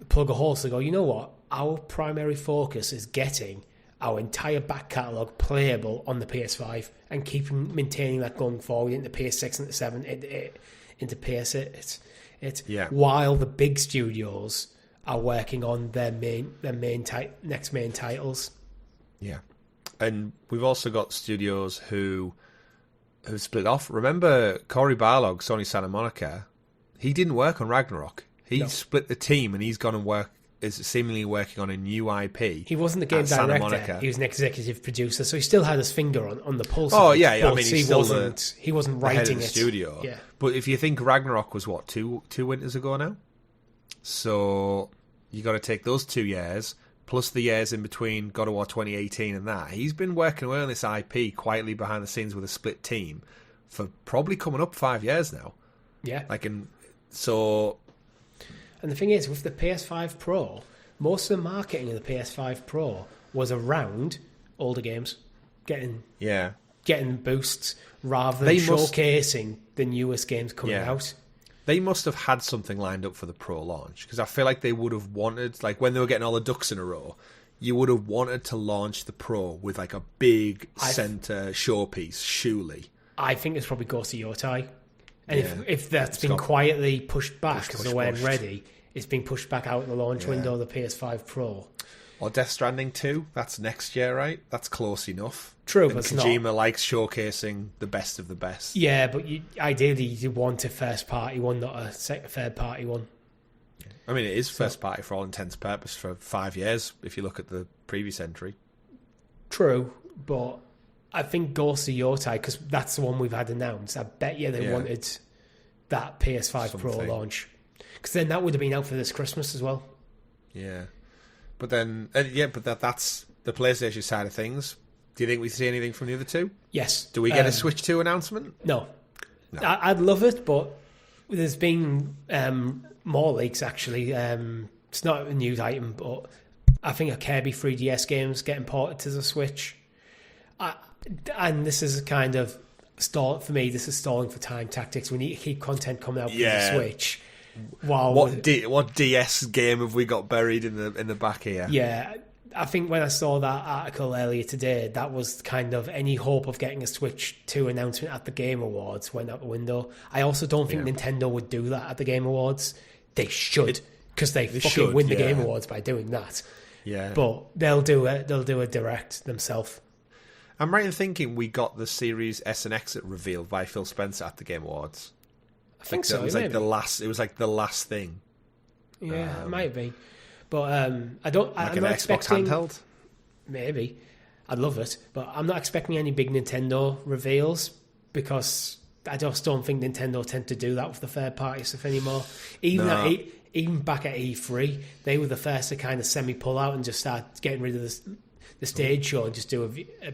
plug a hole. So go, you know what? Our primary focus is getting our entire back catalogue playable on the PS5 and maintaining that going forward into PS6 and 7 into PS8. While the big studios are working on their next main titles. Yeah. And we've also got studios who split off. Remember Cory Barlog, Sony Santa Monica? He didn't work on Ragnarok. He split the team and he's gone and is seemingly working on a new IP. He wasn't the game director. He was an executive producer, so he still had his finger on the pulse. Oh yeah, I mean he wasn't writing the it. Studio. Yeah. But if you think Ragnarok was what, two winters ago now, so you got to take those 2 years plus the years in between God of War 2018 and that. He's been working away on this IP quietly behind the scenes with a split team for probably coming up 5 years now. Yeah. And the thing is, with the PS5 Pro, most of the marketing of the PS5 Pro was around older games getting boosts rather than showcasing the newest games coming out. They must have had something lined up for the Pro launch, because I feel like they would have wanted, like when they were getting all the ducks in a row, you would have wanted to launch the Pro with like a big centre showpiece, surely. I think it's probably Ghost of Yotai. And if that's been quietly pushed back because they weren't ready, it's been pushed back out the launch window of the PS5 Pro. Or Death Stranding 2, that's next year, right? That's close enough. True, and but it's Kojima not. likes showcasing the best of the best. Yeah, but ideally you want a first-party one, not a third-party one. I mean, it is first-party for all intents and purposes for 5 years, if you look at the previous entry. True, but I think Ghost of Yotai, because that's the one we've had announced, I bet you they wanted that PS5 Pro launch. Because then that would have been out for this Christmas as well. Yeah. But then, that's the PlayStation side of things. Do you think we see anything from the other two? Yes. Do we get a Switch 2 announcement? No. I'd love it, but there's been more leaks, actually. It's not a news item, but I think a Kirby 3DS game's getting ported to the Switch. And this is kind of for me, this is stalling for time tactics. We need to keep content coming out for the Switch. Wow. What DS game have we got buried in the back here? Yeah, I think when I saw that article earlier today, that was kind of any hope of getting a Switch 2 announcement at the Game Awards went out the window. I also don't think Nintendo would do that at the Game Awards. They should, because they fucking win the Game Awards by doing that. Yeah, but they'll do a direct themselves. I'm right in thinking we got the Series S and X revealed by Phil Spencer at the Game Awards. I think so. It was like the last. It was like the last thing. Yeah, it might be, but I don't. Like I'm an not Xbox expecting. handheld. Maybe, I'd love it, but I'm not expecting any big Nintendo reveals because I just don't think Nintendo tend to do that with the third-party stuff anymore. Even back at E3, they were the first to kind of semi-pull out and just start getting rid of the stage show and just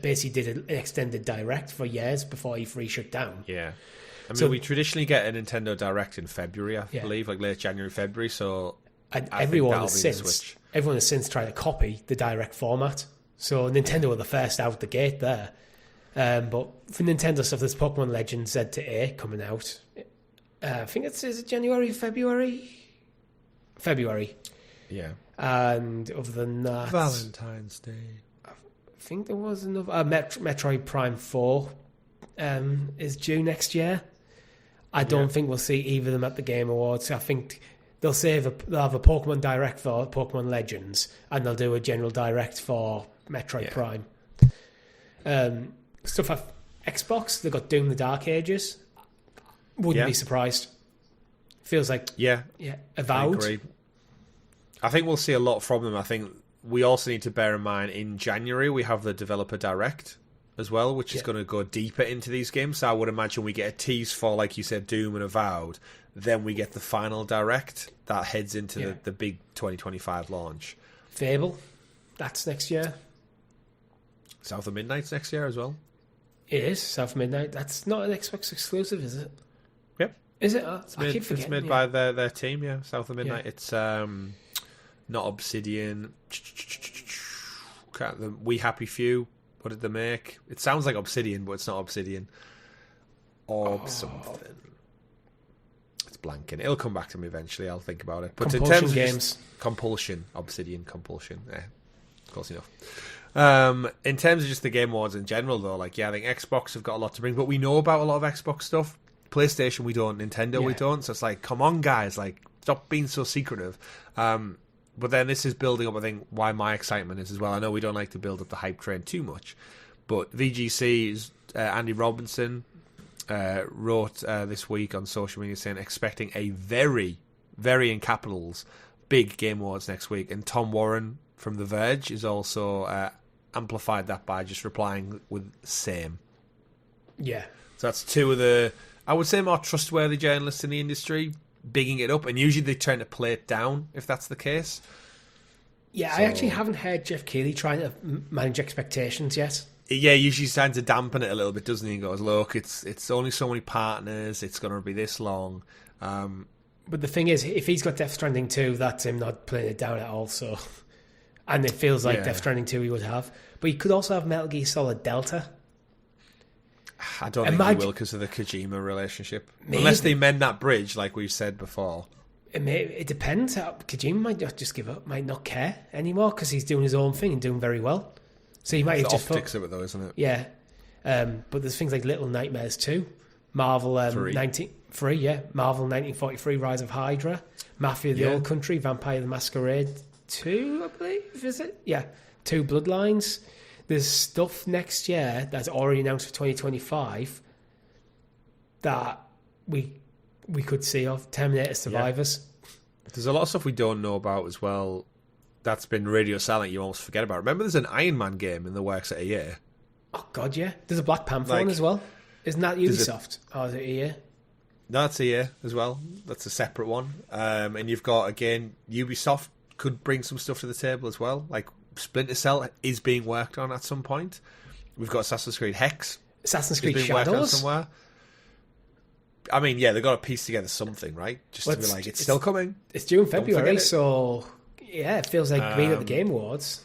basically did an extended direct for years before E3 shut down. Yeah. I mean, we traditionally get a Nintendo Direct in February, I believe, like late January, February. So everyone has since tried to copy the Direct format. So Nintendo were the first out the gate there. But for Nintendo stuff, there's Pokemon Legends Z to A coming out. I think is it January, February? February. Yeah. And other than that... Valentine's Day. I think there was another... Metroid Prime 4 is due next year. I don't think we'll see either of them at the Game Awards. I think they'll have a Pokemon Direct for Pokemon Legends, and they'll do a general Direct for Metroid Prime. Stuff at Xbox, they've got Doom the Dark Ages. Wouldn't be surprised. Feels like Avowed. I agree. I think we'll see a lot from them. I think we also need to bear in mind in January we have the Developer Direct as well, which is going to go deeper into these games. So I would imagine we get a tease for, like you said, Doom and Avowed. Then we get the final Direct that heads into the big 2025 launch. Fable, that's next year. South of Midnight's next year as well. It is South of Midnight. That's not an Xbox exclusive, is it? Yep. Is it? I keep forgetting. It's made by their team, South of Midnight. Yeah. It's not Obsidian. We Happy Few. What did they make? It sounds like Obsidian, but it's not Obsidian. Something. It's blanking. It'll come back to me eventually. I'll think about it. But Compulsion in terms Games. Of Compulsion. Obsidian Compulsion. Close enough. In terms of just the Game Awards in general, though, I think Xbox have got a lot to bring, but we know about a lot of Xbox stuff. PlayStation, we don't. Nintendo, we don't. So it's like, come on, guys. Stop being so secretive. But then this is building up, I think, why my excitement is as well. I know we don't like to build up the hype train too much, but VGC's Andy Robinson wrote this week on social media saying expecting a very, very in capitals, big Game Awards next week. And Tom Warren from The Verge is also amplified that by just replying with same. Yeah. So that's two of the, I would say, more trustworthy journalists in the industry bigging it up, and usually they try to play it down if that's the case. Yeah, so, I actually haven't heard Jeff Keighley trying to manage expectations yet. Yeah, he usually trying to dampen it a little bit, doesn't he? He goes, look, it's only so many partners, it's going to be this long. But the thing is, if he's got Death Stranding 2, that's him not playing it down at all. So, and it feels like Death Stranding 2 he would have. But he could also have Metal Gear Solid Delta. I don't think he will because of the Kojima relationship. Maybe. Unless they mend that bridge, like we've said before. It depends. Kojima might not just give up, might not care anymore because he's doing his own thing and doing very well. So he might have just optics of it, though, isn't it? Yeah. But there's things like Little Nightmares 2, Marvel 1943, Rise of Hydra, Mafia: The Old Country, Vampire: The Masquerade 2, I believe, is it? Yeah, 2 Bloodlines. There's stuff next year that's already announced for 2025 that we could see of. Terminator Survivors. Yeah. There's a lot of stuff we don't know about as well that's been radio silent you almost forget about. Remember there's an Iron Man game in the works at EA? Oh, God, yeah. There's a Black Panther one as well. Isn't that Ubisoft? Or is it EA? No, that's EA as well. That's a separate one. And you've got, again, Ubisoft could bring some stuff to the table as well. Like, Splinter Cell is being worked on at some point. We've got Assassin's Creed Hex. Assassin's Creed Shadows? Somewhere. I mean, yeah, they've got to piece together something, right? Just to be like, it's still coming. It's due in February, so yeah, it feels like being at the Game Awards.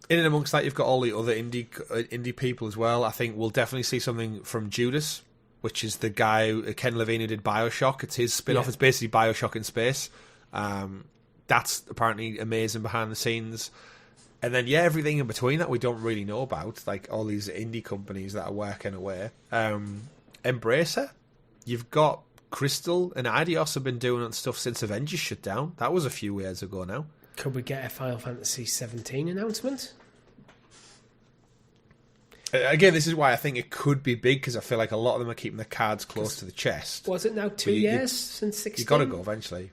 In and amongst that, you've got all the other indie people as well. I think we'll definitely see something from Judas, which is the guy, Ken Levine, who did Bioshock. It's his spin-off. Yeah. It's basically Bioshock in space. That's apparently amazing behind the scenes. And then, everything in between that we don't really know about, like all these indie companies that are working away. Embracer, you've got Crystal and Eidos have been doing stuff since Avengers shut down. That was a few years ago now. Could we get a Final Fantasy 17 announcement? Again, this is why I think it could be big, because I feel like a lot of them are keeping the cards close to the chest. Was it now 2 years since 16? You've got to go eventually.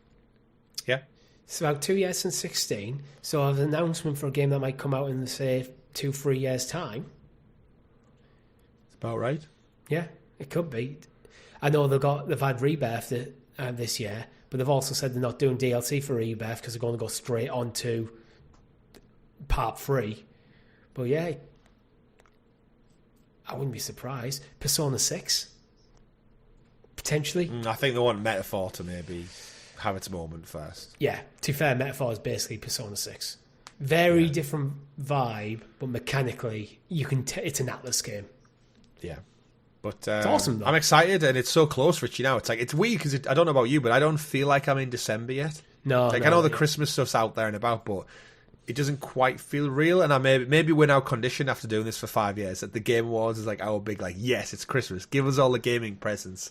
Yeah. It's about 2 years since 16. So an announcement for a game that might come out in, say, 2-3 years' time. It's about right. Yeah, it could be. I know they've had Rebirth this year, but they've also said they're not doing DLC for Rebirth because they're going to go straight on to Part 3. But yeah, I wouldn't be surprised. Persona 6, potentially. I think they want Metaphor to maybe have its moment first. Yeah, to be fair, Metaphor is basically Persona 6. Very different vibe, but mechanically, you can. It's an Atlas game. Yeah. But it's awesome, though. I'm excited, and it's so close, Richie, now. It's like, it's weird, because I don't know about you, but I don't feel like I'm in December yet. No, I know the Christmas stuff's out there and about, but it doesn't quite feel real. And maybe we're now conditioned after doing this for 5 years that the Game Awards is like our big, like, yes, it's Christmas. Give us all the gaming presents.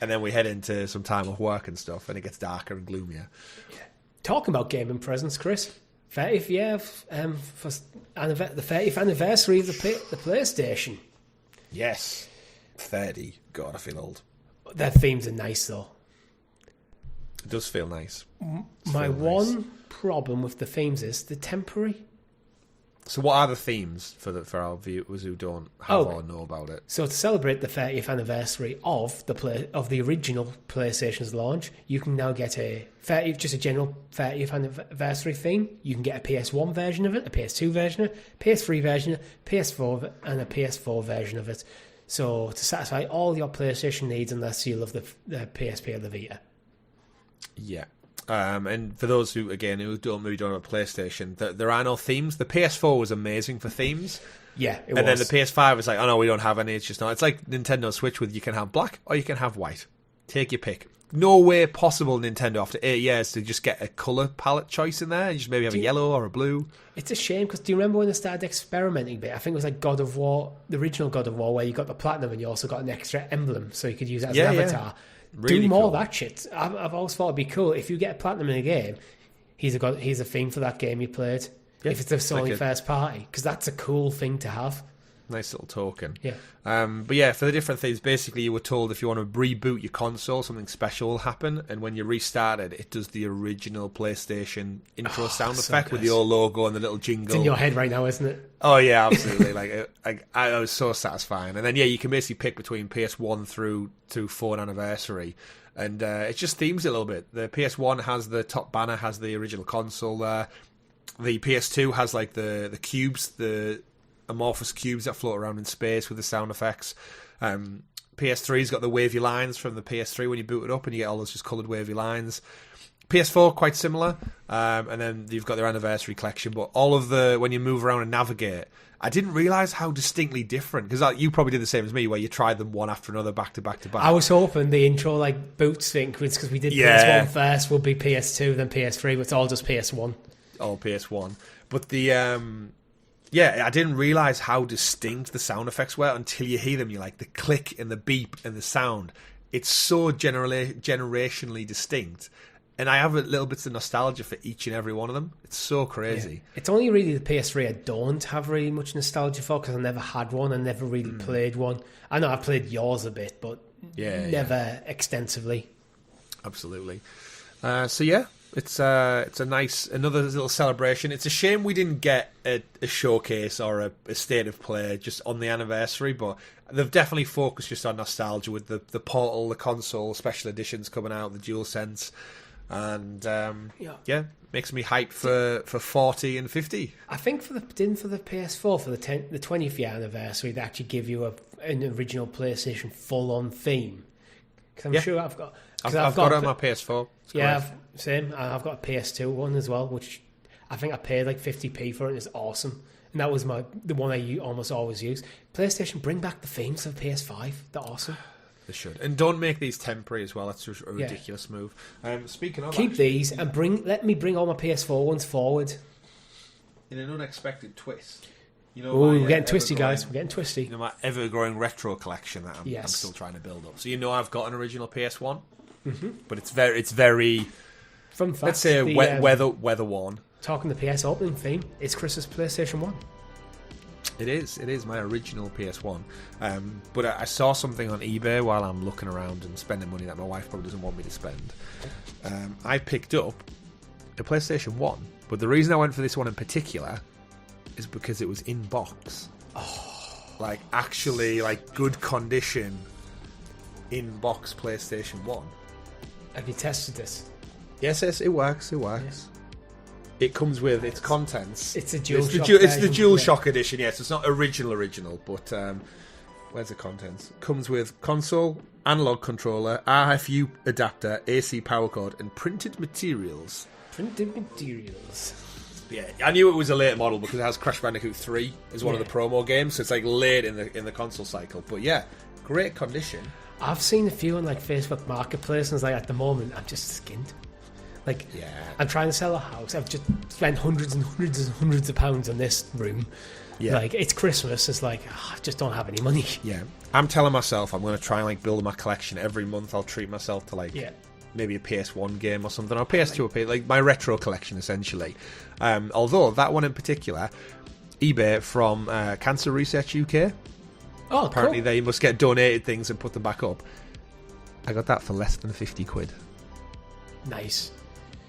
And then we head into some time of work and stuff, and it gets darker and gloomier. Yeah. Talking about gaming presents, Chris, 30th year for the 30th anniversary of the PlayStation. Yes. 30. God, I feel old. Their themes are nice, though. It does feel nice. My one problem with the themes is they're temporary. So what are the themes for our viewers who don't have or know about it? So to celebrate the 30th anniversary of the original PlayStation's launch, you can now get just a general 30th anniversary theme. You can get a PS1 version of it, a PS2 version of it, PS3 version of it, PS4 and a PS4 version of it. So to satisfy all your PlayStation needs unless you love the PSP or the Vita. Yeah. And for those who don't have a PlayStation, there are no themes. The PS4 was amazing for themes. Yeah, it was. And then the PS5 was like, oh no, we don't have any. It's just not. It's like Nintendo Switch with you can have black or you can have white. Take your pick. No way possible, Nintendo, after 8 years, to just get a colour palette choice in there. You just maybe have a yellow or a blue. It's a shame, because do you remember when they started experimenting a bit? I think it was like God of War, the original God of War, where you got the platinum and you also got an extra emblem, so you could use it as an avatar. Yeah. Really do more cool. of that shit. I've always thought it'd be cool if you get a platinum in a game. He's a theme for that game you played. Yeah, if it's a Sony first party, because that's a cool thing to have. Nice little token. Yeah. But yeah, for the different things, basically you were told if you want to reboot your console, something special will happen, and when you rest it does the original PlayStation intro sound effect with your logo and the little jingle. It's in your head right now, isn't it? Oh yeah, absolutely. I was so satisfying. And then you can basically pick between PS1 through to 4th anniversary, and it just themes it a little bit. The PS1 has the top banner, has the original console there. The PS2 has like the cubes, the amorphous cubes that float around in space with the sound effects. PS3's got the wavy lines from the PS3 when you boot it up, and you get all those just coloured wavy lines. PS4 quite similar, and then you've got their anniversary collection. But all of when you move around and navigate, I didn't realise how distinctly different, because you probably did the same as me, where you tried them one after another, back to back to back. I was hoping the intro boot sync, because we did PS1 first, would be PS2, then PS3, but it's all just PS1. All PS1. But I didn't realise how distinct the sound effects were until you hear them. You're like, the click and the beep and the sound. It's so generationally distinct. And I have little bits of nostalgia for each and every one of them. It's so crazy. Yeah. It's only really the PS3 I don't have really much nostalgia for, because I never had one. I never really played one. I know I've played yours a bit, but never extensively. Absolutely. It's another little celebration. It's a shame we didn't get a showcase or a state of play just on the anniversary, but they've definitely focused just on nostalgia with the Portal, the console, special editions coming out, the DualSense, and makes me hyped for 40 and 50. I think for the PS4 for the 20th year anniversary, they actually give you an original PlayStation full-on theme. Because I'm sure I've got it on my PS4. Same. I've got a PS2 one as well, which I think I paid like 50p for it. It's awesome, and that was the one I almost always use. PlayStation, bring back the themes of PS5. They're awesome. They should, and don't make these temporary as well. That's just a ridiculous move. Speaking of, keep these and let me bring all my PS4 ones forward in an unexpected twist. We're getting twisty, guys. We're getting twisty. My ever-growing retro collection that I'm still trying to build up. So I've got an original PS1, but it's very. Fun fact, let's say weather worn. Talking the PS opening theme, it's Chris's PlayStation 1. It is my original PS1. But I saw something on eBay while I'm looking around and spending money that my wife probably doesn't want me to spend. I picked up a PlayStation 1, but the reason I went for this one in particular is because it was in box. Actually good condition in box PlayStation 1. Have you tested this? Yes, it works. Yes. It comes with its contents. It's a DualShock. It's the DualShock edition. Yes, it's not original, but where's the contents? Comes with console, analog controller, RFU adapter, AC power cord, and printed materials. Yeah, I knew it was a late model because it has Crash Bandicoot 3 as one of the promo games, so it's late in the console cycle. But yeah, great condition. I've seen a few on like Facebook Marketplace, and it's like at the moment I'm just skinned. Like, I'm trying to sell a house. I've just spent hundreds and hundreds and hundreds of pounds on this room. Yeah. Like, it's Christmas. It's like, I just don't have any money. Yeah. I'm telling myself I'm going to try and like build my collection every month. I'll treat myself to like maybe a PS1 game or something, or PS2 or like my retro collection essentially. Although that one in particular, eBay from Cancer Research UK. Oh, apparently cool. They must get donated things and put them back up. I got that for less than £50. Nice.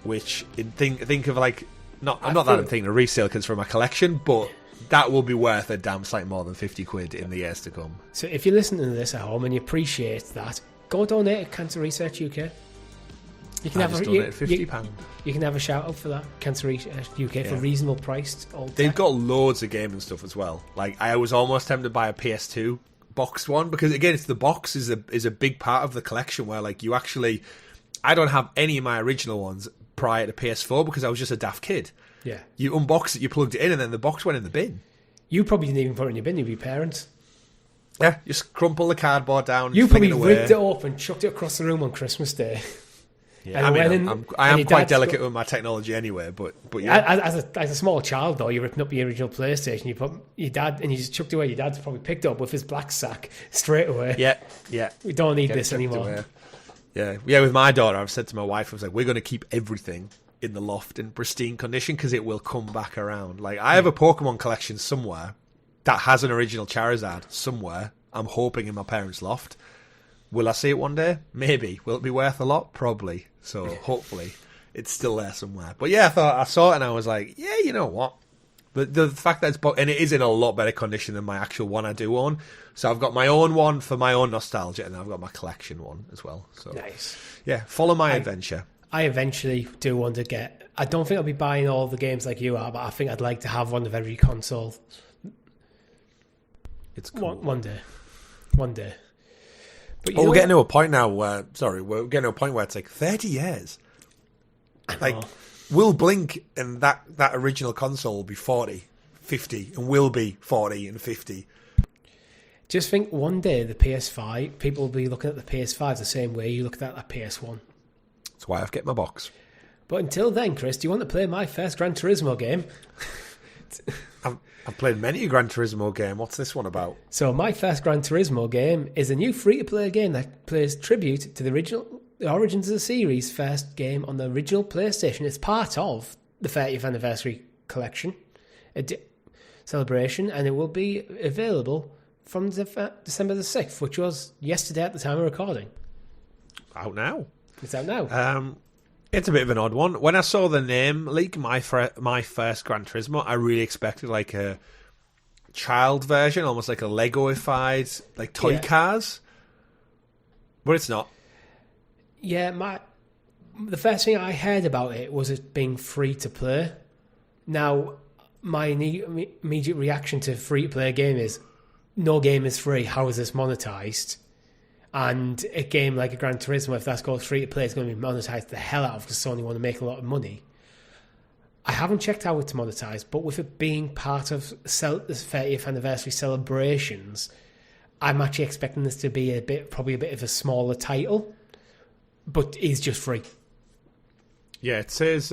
Which think of like not that I'm thinking of resale because for my collection, but that will be worth a damn sight more than £50 in the years to come. So if you're listening to this at home and you appreciate that, go donate to Cancer Research UK. You can donate £50. You can have a shout out for that, Cancer Research UK, for reasonable priced old They've tech. got loads of gaming stuff as well. Like I was almost tempted to buy a PS2 boxed one because again, it's the box is a big part of the collection where like you actually, I don't have any of my original ones prior to PS4 because I was just a daft kid. Yeah. You unboxed it, you plugged it in, and then the box went in the bin. You probably didn't even put it in your bin, you'd be parents. Yeah, just crumple the cardboard down. You probably ripped it up and chucked it across the room on Christmas Day. Yeah, I mean, I am quite delicate with my technology anyway, but yeah. As a small child, though, you're ripping up the original PlayStation, you put your dad, and you just chucked it away. Your dad's probably picked it up with his black sack straight away. Yeah. We don't need this anymore. Yeah. With my daughter, I've said to my wife, I was like, we're going to keep everything in the loft in pristine condition because it will come back around. Like, I have a Pokemon collection somewhere that has an original Charizard somewhere. I'm hoping in my parents' loft. Will I see it one day? Maybe. Will it be worth a lot? Probably. So hopefully it's still there somewhere. But yeah, I saw it and I was like, yeah, you know what? But the fact that and it is in a lot better condition than my actual one I do own. So I've got my own one for my own nostalgia, and I've got my collection one as well. So nice. Yeah, follow my adventure. I eventually do want to get. I don't think I'll be buying all the games like you are, but I think I'd like to have one of every console. It's cool. One day. But we're getting to a point now where it's like 30 years. Like, we'll blink and that original console will be 40, 50, and we'll be 40 and 50. Just think one day the PS5, people will be looking at the PS5 the same way you looked at that PS1. That's why I've kept my box. But until then, Chris, do you want to play my first Gran Turismo game? I've played many a Gran Turismo game. What's this one about? So my first Gran Turismo game is a new free-to-play game that plays tribute to the origins of the series' first game on the original PlayStation. It's part of the 30th Anniversary Collection celebration, and it will be available from December the 6th, which was yesterday at the time of recording. Out now. It's out now. It's a bit of an odd one. When I saw the name leak, my first Gran Turismo, I really expected like a child version, almost like a Lego-ified, like toy cars. But it's not. Yeah, the first thing I heard about it was it being free to play. Now, my immediate reaction to free to play a game is, no game is free. How is this monetized? And a game like a Gran Turismo, if that goes free to play, it's going to be monetized the hell out of because Sony want to make a lot of money. I haven't checked how it's monetized, but with it being part of the 30th anniversary celebrations, I'm actually expecting this to be probably a bit of a smaller title, but is just free. Yeah, it says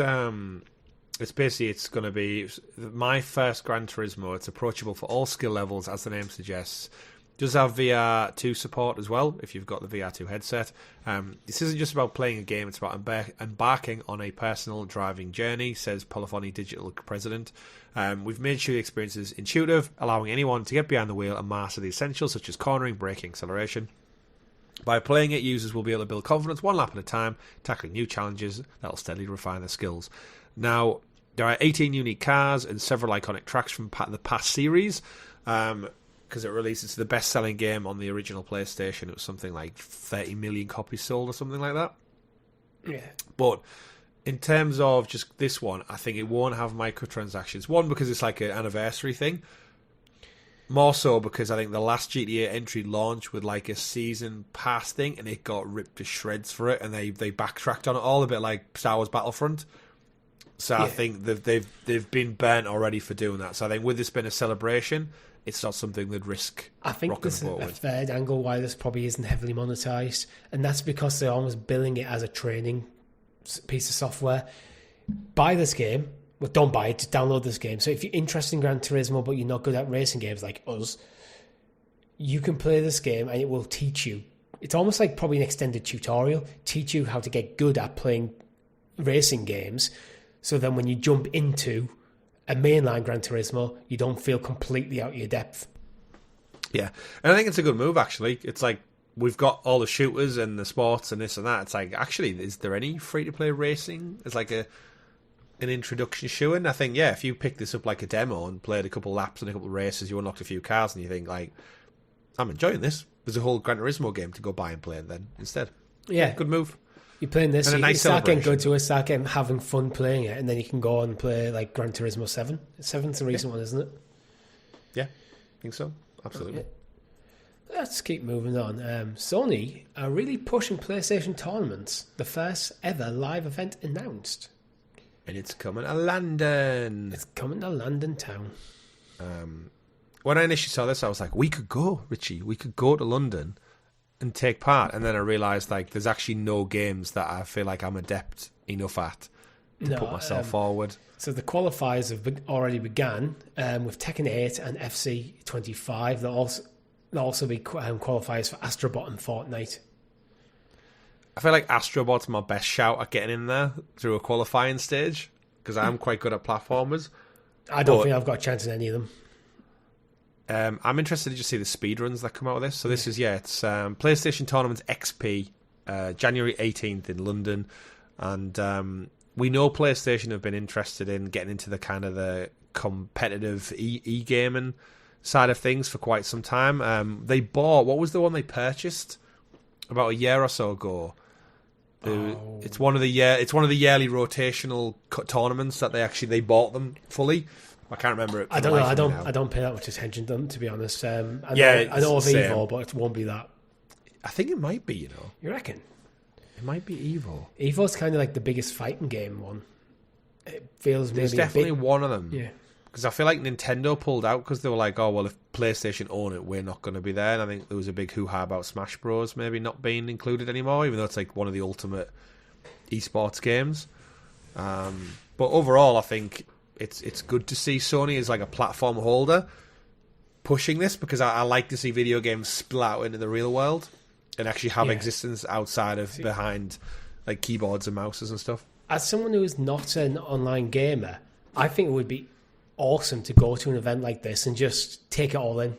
it's going to be my first Gran Turismo. It's approachable for all skill levels, as the name suggests. Does have VR2 support as well, if you've got the VR2 headset. This isn't just about playing a game, it's about embarking on a personal driving journey, says Polyphony Digital President. We've made sure the experience is intuitive, allowing anyone to get behind the wheel and master the essentials such as cornering, braking, acceleration. By playing it, users will be able to build confidence one lap at a time, tackling new challenges that will steadily refine their skills. Now, there are 18 unique cars and several iconic tracks from the past series. Because it releases the best-selling game on the original PlayStation. It was something like 30 million copies sold or something like that. Yeah. But in terms of just this one, I think it won't have microtransactions. One, because it's like an anniversary thing. More so because I think the last GTA entry launched with like a season pass thing, and it got ripped to shreds for it, and they backtracked on it all, a bit like Star Wars Battlefront. So I think they've been burnt already for doing that. So I think with this being a celebration, it's not something they'd risk. I think there's a third angle why this probably isn't heavily monetized, and that's because they're almost billing it as a training piece of software. Buy this game. Well, don't buy it. Just download this game. So if you're interested in Gran Turismo but you're not good at racing games like us, you can play this game and it will teach you. It's almost like probably an extended tutorial. Teach you how to get good at playing racing games. So then when you jump into a mainline Gran Turismo, you don't feel completely out of your depth. Yeah. And I think it's a good move, actually. It's like, we've got all the shooters and the sports and this and that. It's like, actually, is there any free-to-play racing? It's like an introduction shooting. I think, yeah, if you pick this up like a demo and played a couple laps and a couple of races, you unlocked a few cars and you think, like, I'm enjoying this. There's a whole Gran Turismo game to go buy and play then instead. Yeah. Good move. You're playing this, and you start getting good to it, start getting having fun playing it, and then you can go on and play like Gran Turismo 7. 7's the recent one, isn't it? Yeah, I think so. Absolutely. Okay. Let's keep moving on. Sony are really pushing PlayStation tournaments. The first ever live event announced. And it's coming to London. It's coming to London town. When I initially saw this, I was like, we could go, Richie. We could go to London and take part. And then I realised, like, there's actually no games that I feel like I'm adept enough at to put myself forward. So the qualifiers have already began with Tekken 8 and FC 25. There'll also be qualifiers for Astrobot and Fortnite. I feel like Astrobot's my best shout at getting in there through a qualifying stage because I'm quite good at platformers. I don't think I've got a chance in any of them. I'm interested to just see the speedruns that come out of this. So this is, it's PlayStation Tournament XP, January 18th in London. And we know PlayStation have been interested in getting into the kind of the competitive e-gaming side of things for quite some time. They bought, what was the one they purchased about a year or so ago? It's one of the yearly rotational tournaments that they bought them fully. I can't remember it. I don't know. I don't pay that much attention to them, to be honest. I know of Evo, but it won't be that. I think it might be. You reckon? It might be Evo. Evo's kind of like the biggest fighting game one. It feels maybe it's definitely one of them. Yeah. Because I feel like Nintendo pulled out because they were like, oh, well, if PlayStation own it, we're not going to be there. And I think there was a big hoo-ha about Smash Bros. Maybe not being included anymore, even though it's like one of the ultimate esports games. But overall, I think it's good to see Sony as like a platform holder pushing this because I like to see video games spill out into the real world and actually have existence outside of behind like keyboards and mouses and stuff. As someone who is not an online gamer, I think it would be awesome to go to an event like this and just take it all in,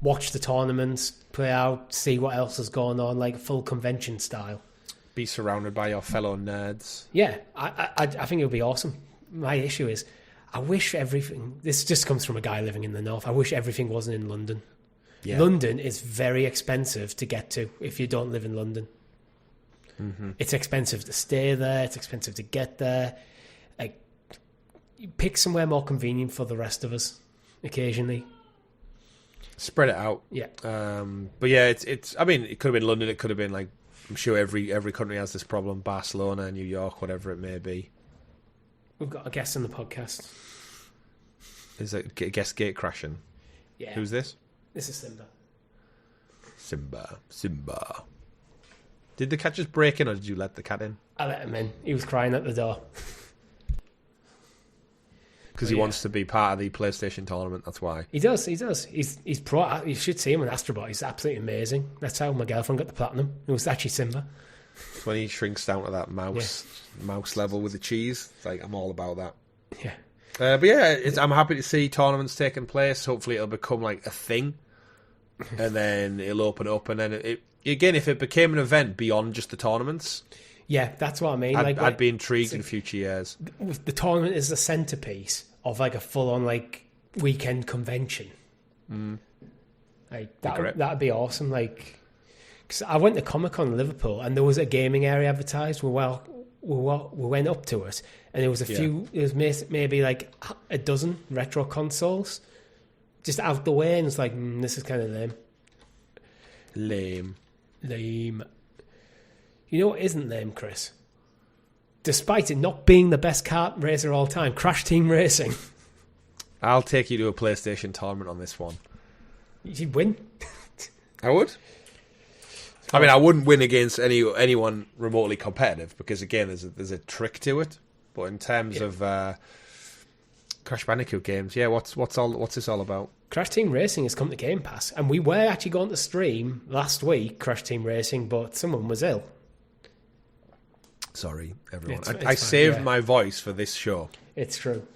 watch the tournaments, play out, see what else is going on, like full convention style. Be surrounded by your fellow nerds. Yeah, I think it would be awesome. My issue is, I wish everything. This just comes from a guy living in the north. I wish everything wasn't in London. Yeah. London is very expensive to get to if you don't live in London. Mm-hmm. It's expensive to stay there. It's expensive to get there. Like, you pick somewhere more convenient for the rest of us. Occasionally, spread it out. Yeah. But yeah, it's. I mean, it could have been London. It could have been like. I'm sure every country has this problem. Barcelona, New York, whatever it may be. We've got a guest on the podcast. Is it guest gate crashing? Yeah. Who's this? This is Simba. Simba. Did the cat just break in or did you let the cat in? I let him in. He was crying at the door. Because he wants to be part of the PlayStation tournament, that's why. He does. He's pro. You should see him on Astrobot. He's absolutely amazing. That's how my girlfriend got the platinum. It was actually Simba. When he shrinks down to that mouse level with the cheese, it's like, I'm all about that. Yeah. But yeah, I'm happy to see tournaments taking place. Hopefully it'll become like a thing. And then it'll open up. And then, again, if it became an event beyond just the tournaments... Yeah, that's what I mean. I'd be intrigued in future years. The tournament is the centerpiece of like a full-on like weekend convention. Like that'd be awesome. Like, cause I went to Comic-Con in Liverpool and there was a gaming area advertised. We went up to it and there was a few. It was maybe like a dozen retro consoles just out the way, and it's like this is kind of lame. You know what isn't lame, Chris? despite it not being the best kart racer of all time, Crash Team Racing. I'll take you to a PlayStation tournament on this one. You'd win. I would. I mean, I wouldn't win against anyone remotely competitive because, again, there's a trick to it. But in terms of Crash Bandicoot games, what's this all about? Crash Team Racing has come to Game Pass, and we were actually going to stream last week Crash Team Racing, but someone was ill. Sorry, everyone. It's I saved my voice for this show. It's true,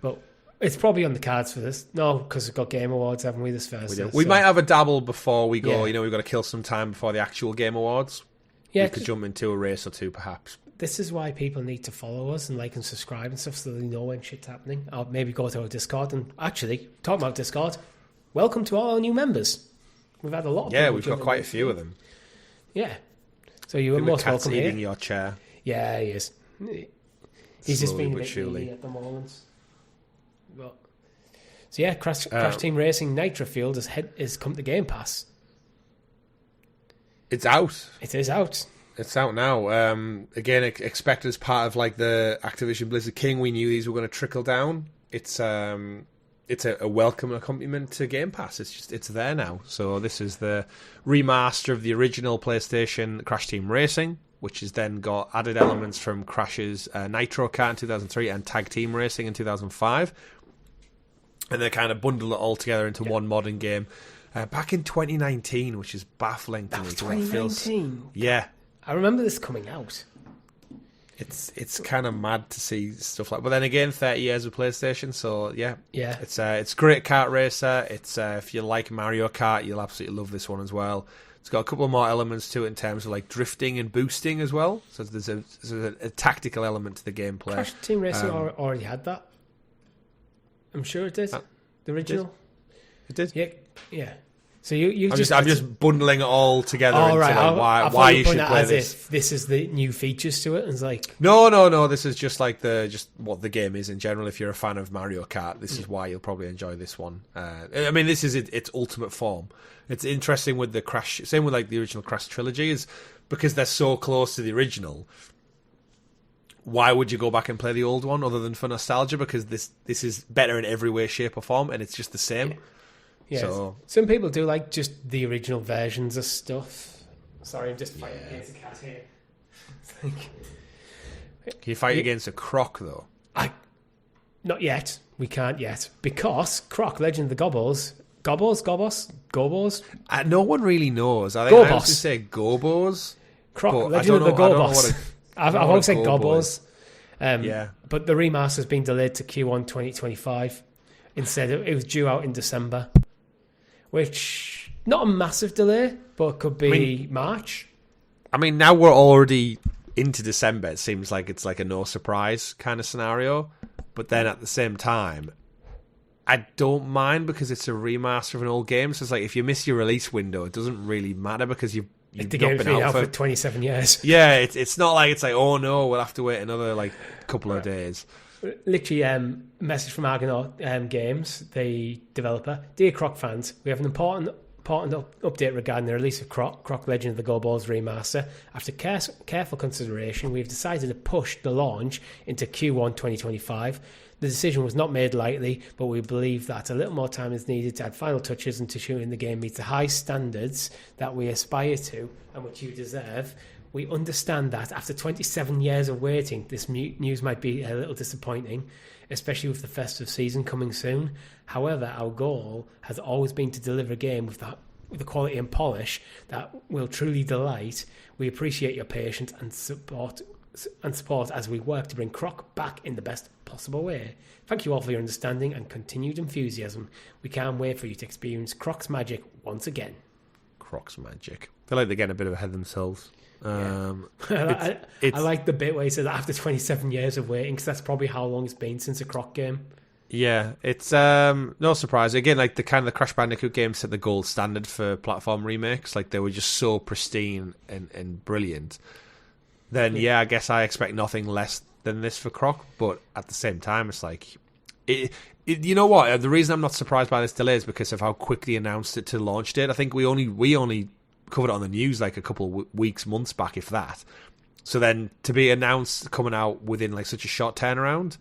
but it's probably on the cards for this. No, because we've got Game Awards, haven't we, this Thursday? We might have a dabble before we go. We've got to kill some time before the actual Game Awards. Yeah, we could jump into a race or two, perhaps. This is why people need to follow us and like and subscribe and stuff so they know when shit's happening. Or maybe go to our Discord. And actually, talking about Discord, welcome to all our new members. We've had a lot of people. Yeah, we've got quite a few of them. Yeah. So you were most welcome here. Eating your chair. Yeah, he is. He's just being a bit needy at the moment. But, so yeah, Crash Team Racing Nitro Field has come to Game Pass. It's out. It is out. It's out now. Again, expect as part of like the Activision Blizzard King, we knew these were going to trickle down. It's a welcome accompaniment to Game Pass. It's there now. So this is the remaster of the original PlayStation Crash Team Racing, which has then got added elements from Crash's Nitro Kart in 2003 and Tag Team Racing in 2005. And they kind of bundled it all together into one modern game back in 2019, which is baffling to me. 2019? Yeah. I remember this coming out. It's kind of mad to see stuff like. But then again, 30 years of PlayStation, so yeah. It's a great kart racer. It's if you like Mario Kart, you'll absolutely love this one as well. It's got a couple of more elements to it in terms of like drifting and boosting as well. So there's a tactical element to the gameplay. Crash Team Racing already had that. I'm sure it did. The original. It did. Yeah. So I'm just bundling it all together into like why you should play this. If this is the new features to it, and it's like no. This is just like what the game is in general. If you're a fan of Mario Kart, this is why you'll probably enjoy this one. I mean, this is its ultimate form. It's interesting with the Crash, same with like the original Crash trilogy, is because they're so close to the original. Why would you go back and play the old one other than for nostalgia? Because this is better in every way, shape, or form, and it's just the same. Yeah. Yeah, so, some people do like just the original versions of stuff. Sorry, I'm just fighting against a cat here. Can you fight against a Croc, though? Not yet. We can't yet. Because Croc, Legend of the Gobos... Gobos? No one really knows. I think I used to say Gobos. Croc, Legend of the Gobos. I've always said Gobos. But the remaster's been delayed to Q1 2025. Instead, it was due out in December. Which, not a massive delay, but could be March. I mean, now we're already into December. It seems like it's like a no surprise kind of scenario. But then at the same time, I don't mind because it's a remaster of an old game. So it's like if you miss your release window, it doesn't really matter because you've the game's been out for 27 years. Yeah, it's not like it's like, oh no, we'll have to wait another like couple of days. Literally, message from Argonaut Games, the developer. Dear Croc fans, we have an important update regarding the release of Croc Legend of the Go Balls remaster. After careful consideration, we've decided to push the launch into Q1 2025. The decision was not made lightly, but we believe that a little more time is needed to add final touches and to ensuring the game meets the high standards that we aspire to and which you deserve. We understand that after 27 years of waiting, this news might be a little disappointing, especially with the festive season coming soon. However, our goal has always been to deliver a game with the quality and polish that will truly delight. We appreciate your patience and support as we work to bring Croc back in the best possible way. Thank you all for your understanding and continued enthusiasm. We can't wait for you to experience Croc's magic once again. Croc's magic. I feel like they're getting a bit ahead of themselves. I like the bit where he says after 27 years of waiting, because that's probably how long it's been since a Croc game. Yeah, it's no surprise. Again, like the Crash Bandicoot games set the gold standard for platform remakes. Like they were just so pristine and brilliant. Then I guess I expect nothing less than this for Croc. But at the same time, it's like, you know what? The reason I'm not surprised by this delay is because of how quickly announced it to launch date. I think we only covered it on the news like a couple of weeks, months back, if that. So then to be announced coming out within like such a short turnaround,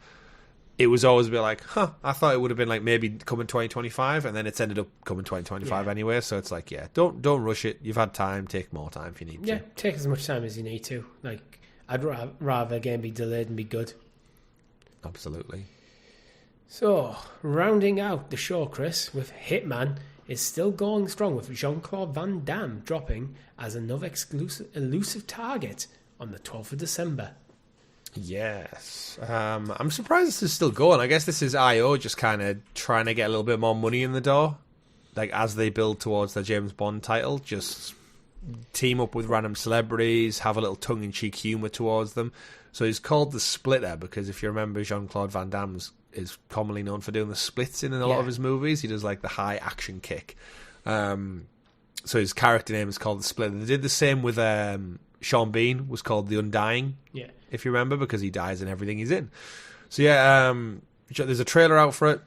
it was always a bit like, I thought it would have been like maybe coming 2025, and then it's ended up coming 2025 anyway. So it's like, don't rush it. You've had time. Take more time if you need to. Yeah, take as much time as you need to. Like, I'd rather a game be delayed and be good. Absolutely. So, rounding out the show, Chris, with Hitman is still going strong, with Jean-Claude Van Damme dropping as another elusive target on the 12th of December. Yes. I'm surprised this is still going. I guess this is IO just kind of trying to get a little bit more money in the door. Like, as they build towards their James Bond title, just team up with random celebrities, have a little tongue-in-cheek humour towards them. So he's called the Splitter because if you remember, Jean-Claude Van Damme is commonly known for doing the splits in a lot of his movies. He does like the high action kick. So his character name is called the Splitter. They did the same with Sean Bean, was called the Undying. Yeah. If you remember, because he dies in everything he's in. So there's a trailer out for it.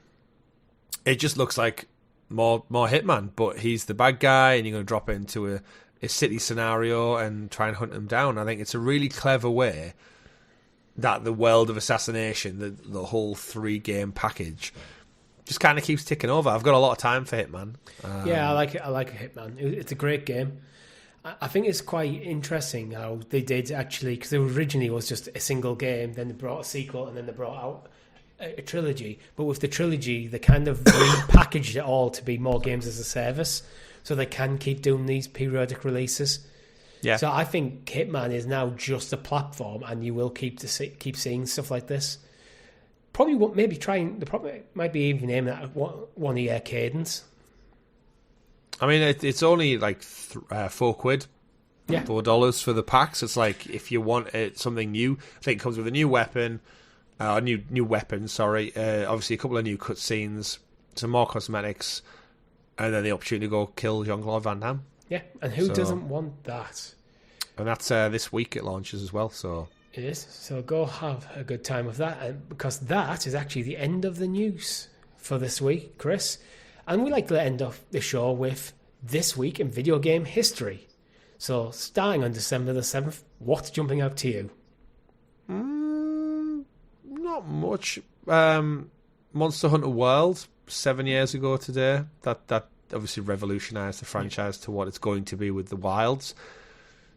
It just looks like more Hitman, but he's the bad guy, and you're going to drop into a city scenario and try and hunt him down. I think it's a really clever way that the world of assassination, the whole 3-game package, just kind of keeps ticking over. I've got a lot of time for Hitman. I like it. I like Hitman. It's a great game. I think it's quite interesting how they did actually, because it originally was just a single game, then they brought a sequel, and then they brought out a trilogy. But with the trilogy, they kind of repackaged it all to be more games as a service, so they can keep doing these periodic releases. Yeah. So I think Hitman is now just a platform, and you will keep seeing stuff like this. Probably might be even aiming at one a year cadence. I mean, it's only like £4. Yeah. $4 for the packs. It's like if you want something new, I think it comes with a new weapon, new weapon. Sorry, obviously a couple of new cutscenes, some more cosmetics, and then the opportunity to go kill Jean-Claude Van Damme. Yeah, and who doesn't want that? And that's this week it launches as well. So it is. So go have a good time with that, and because that is actually the end of the news for this week, Chris. And we like to end off the show with This Week in Video Game History. So, starting on December the 7th, what's jumping out to you? Not much. Monster Hunter World, 7 years ago today. That obviously revolutionised the franchise to what it's going to be with the Wilds.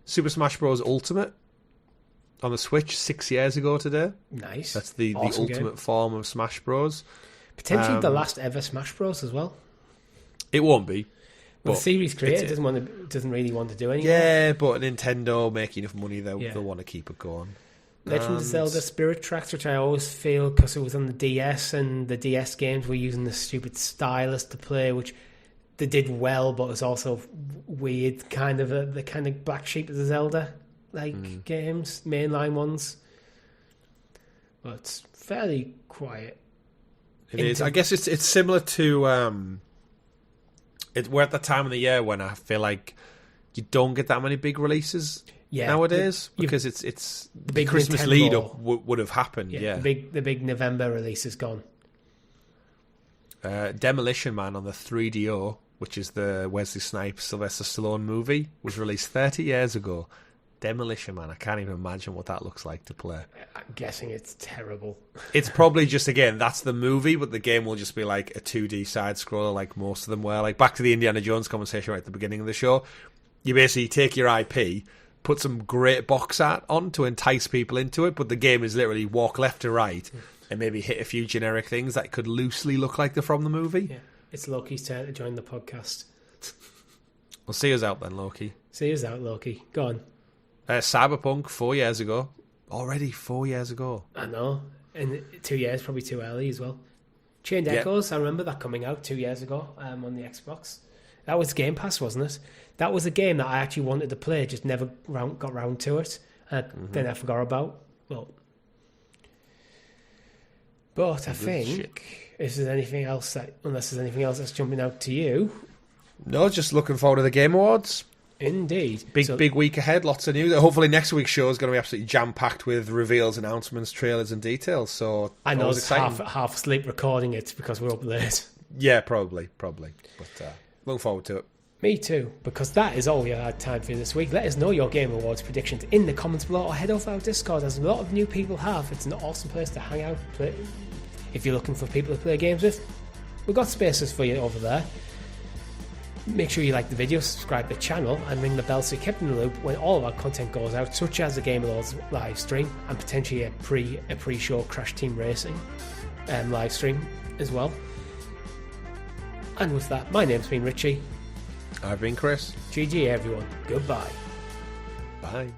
Super Smash Bros. Ultimate on the Switch, 6 years ago today. Nice. That's the awesome ultimate game. Form of Smash Bros. Potentially the last ever Smash Bros. As well. It won't be. But the series creator doesn't really want to do anything. Yeah, but Nintendo making enough money, they'll want to keep it going. Legend of Zelda Spirit Tracks, which I always feel, because it was on the DS, and the DS games were using the stupid stylus to play, which they did well, but it was also weird, kind of the kind of black sheep of the Zelda games, mainline ones. But it's fairly quiet. It is. I guess it's similar to we're at the time of the year when I feel like you don't get that many big releases nowadays, because it's the big Christmas Nintendo lead up would have happened. Yeah, the big November release is gone. Demolition Man on the 3DO, which is the Wesley Snipes Sylvester Stallone movie, was released 30 years ago. Demolition Man, I can't even imagine what that looks like to play. I'm guessing it's terrible. It's probably just, again, that's the movie, but the game will just be like a 2D side-scroller like most of them were. Like, back to the Indiana Jones conversation right at the beginning of the show. You basically take your IP, put some great box art on to entice people into it, but the game is literally walk left to right and maybe hit a few generic things that could loosely look like they're from the movie. Yeah, it's Loki's turn to join the podcast. Well, see us out then, Loki. See us out, Loki. Go on. Cyberpunk, 4 years ago. Already 4 years ago. I know. And 2 years, probably too early as well. Chained Echoes, I remember that coming out 2 years ago on the Xbox. That was Game Pass, wasn't it? That was a game that I actually wanted to play, just never got round to it. Then I forgot about. But I think, unless there's anything else that's jumping out to you. No, just looking forward to the Game Awards. Indeed. Big week ahead, lots of news. Hopefully next week's show is going to be absolutely jam-packed with reveals, announcements, trailers and details. So I know it's half asleep recording it because we're up late. Yeah, probably. But looking forward to it. Me too, because that is all we had time for this week. Let us know your Game Awards predictions in the comments below, or head over to our Discord, as a lot of new people have. It's an awesome place to hang out. If you're looking for people to play games with, we've got spaces for you over there. Make sure you like the video, subscribe to the channel, and ring the bell so you're kept in the loop when all of our content goes out, such as the Game Awards live stream and potentially a pre-show Crash Team Racing live stream as well. And with that, my name's been Richie. I've been Chris. GG everyone. Goodbye. Bye.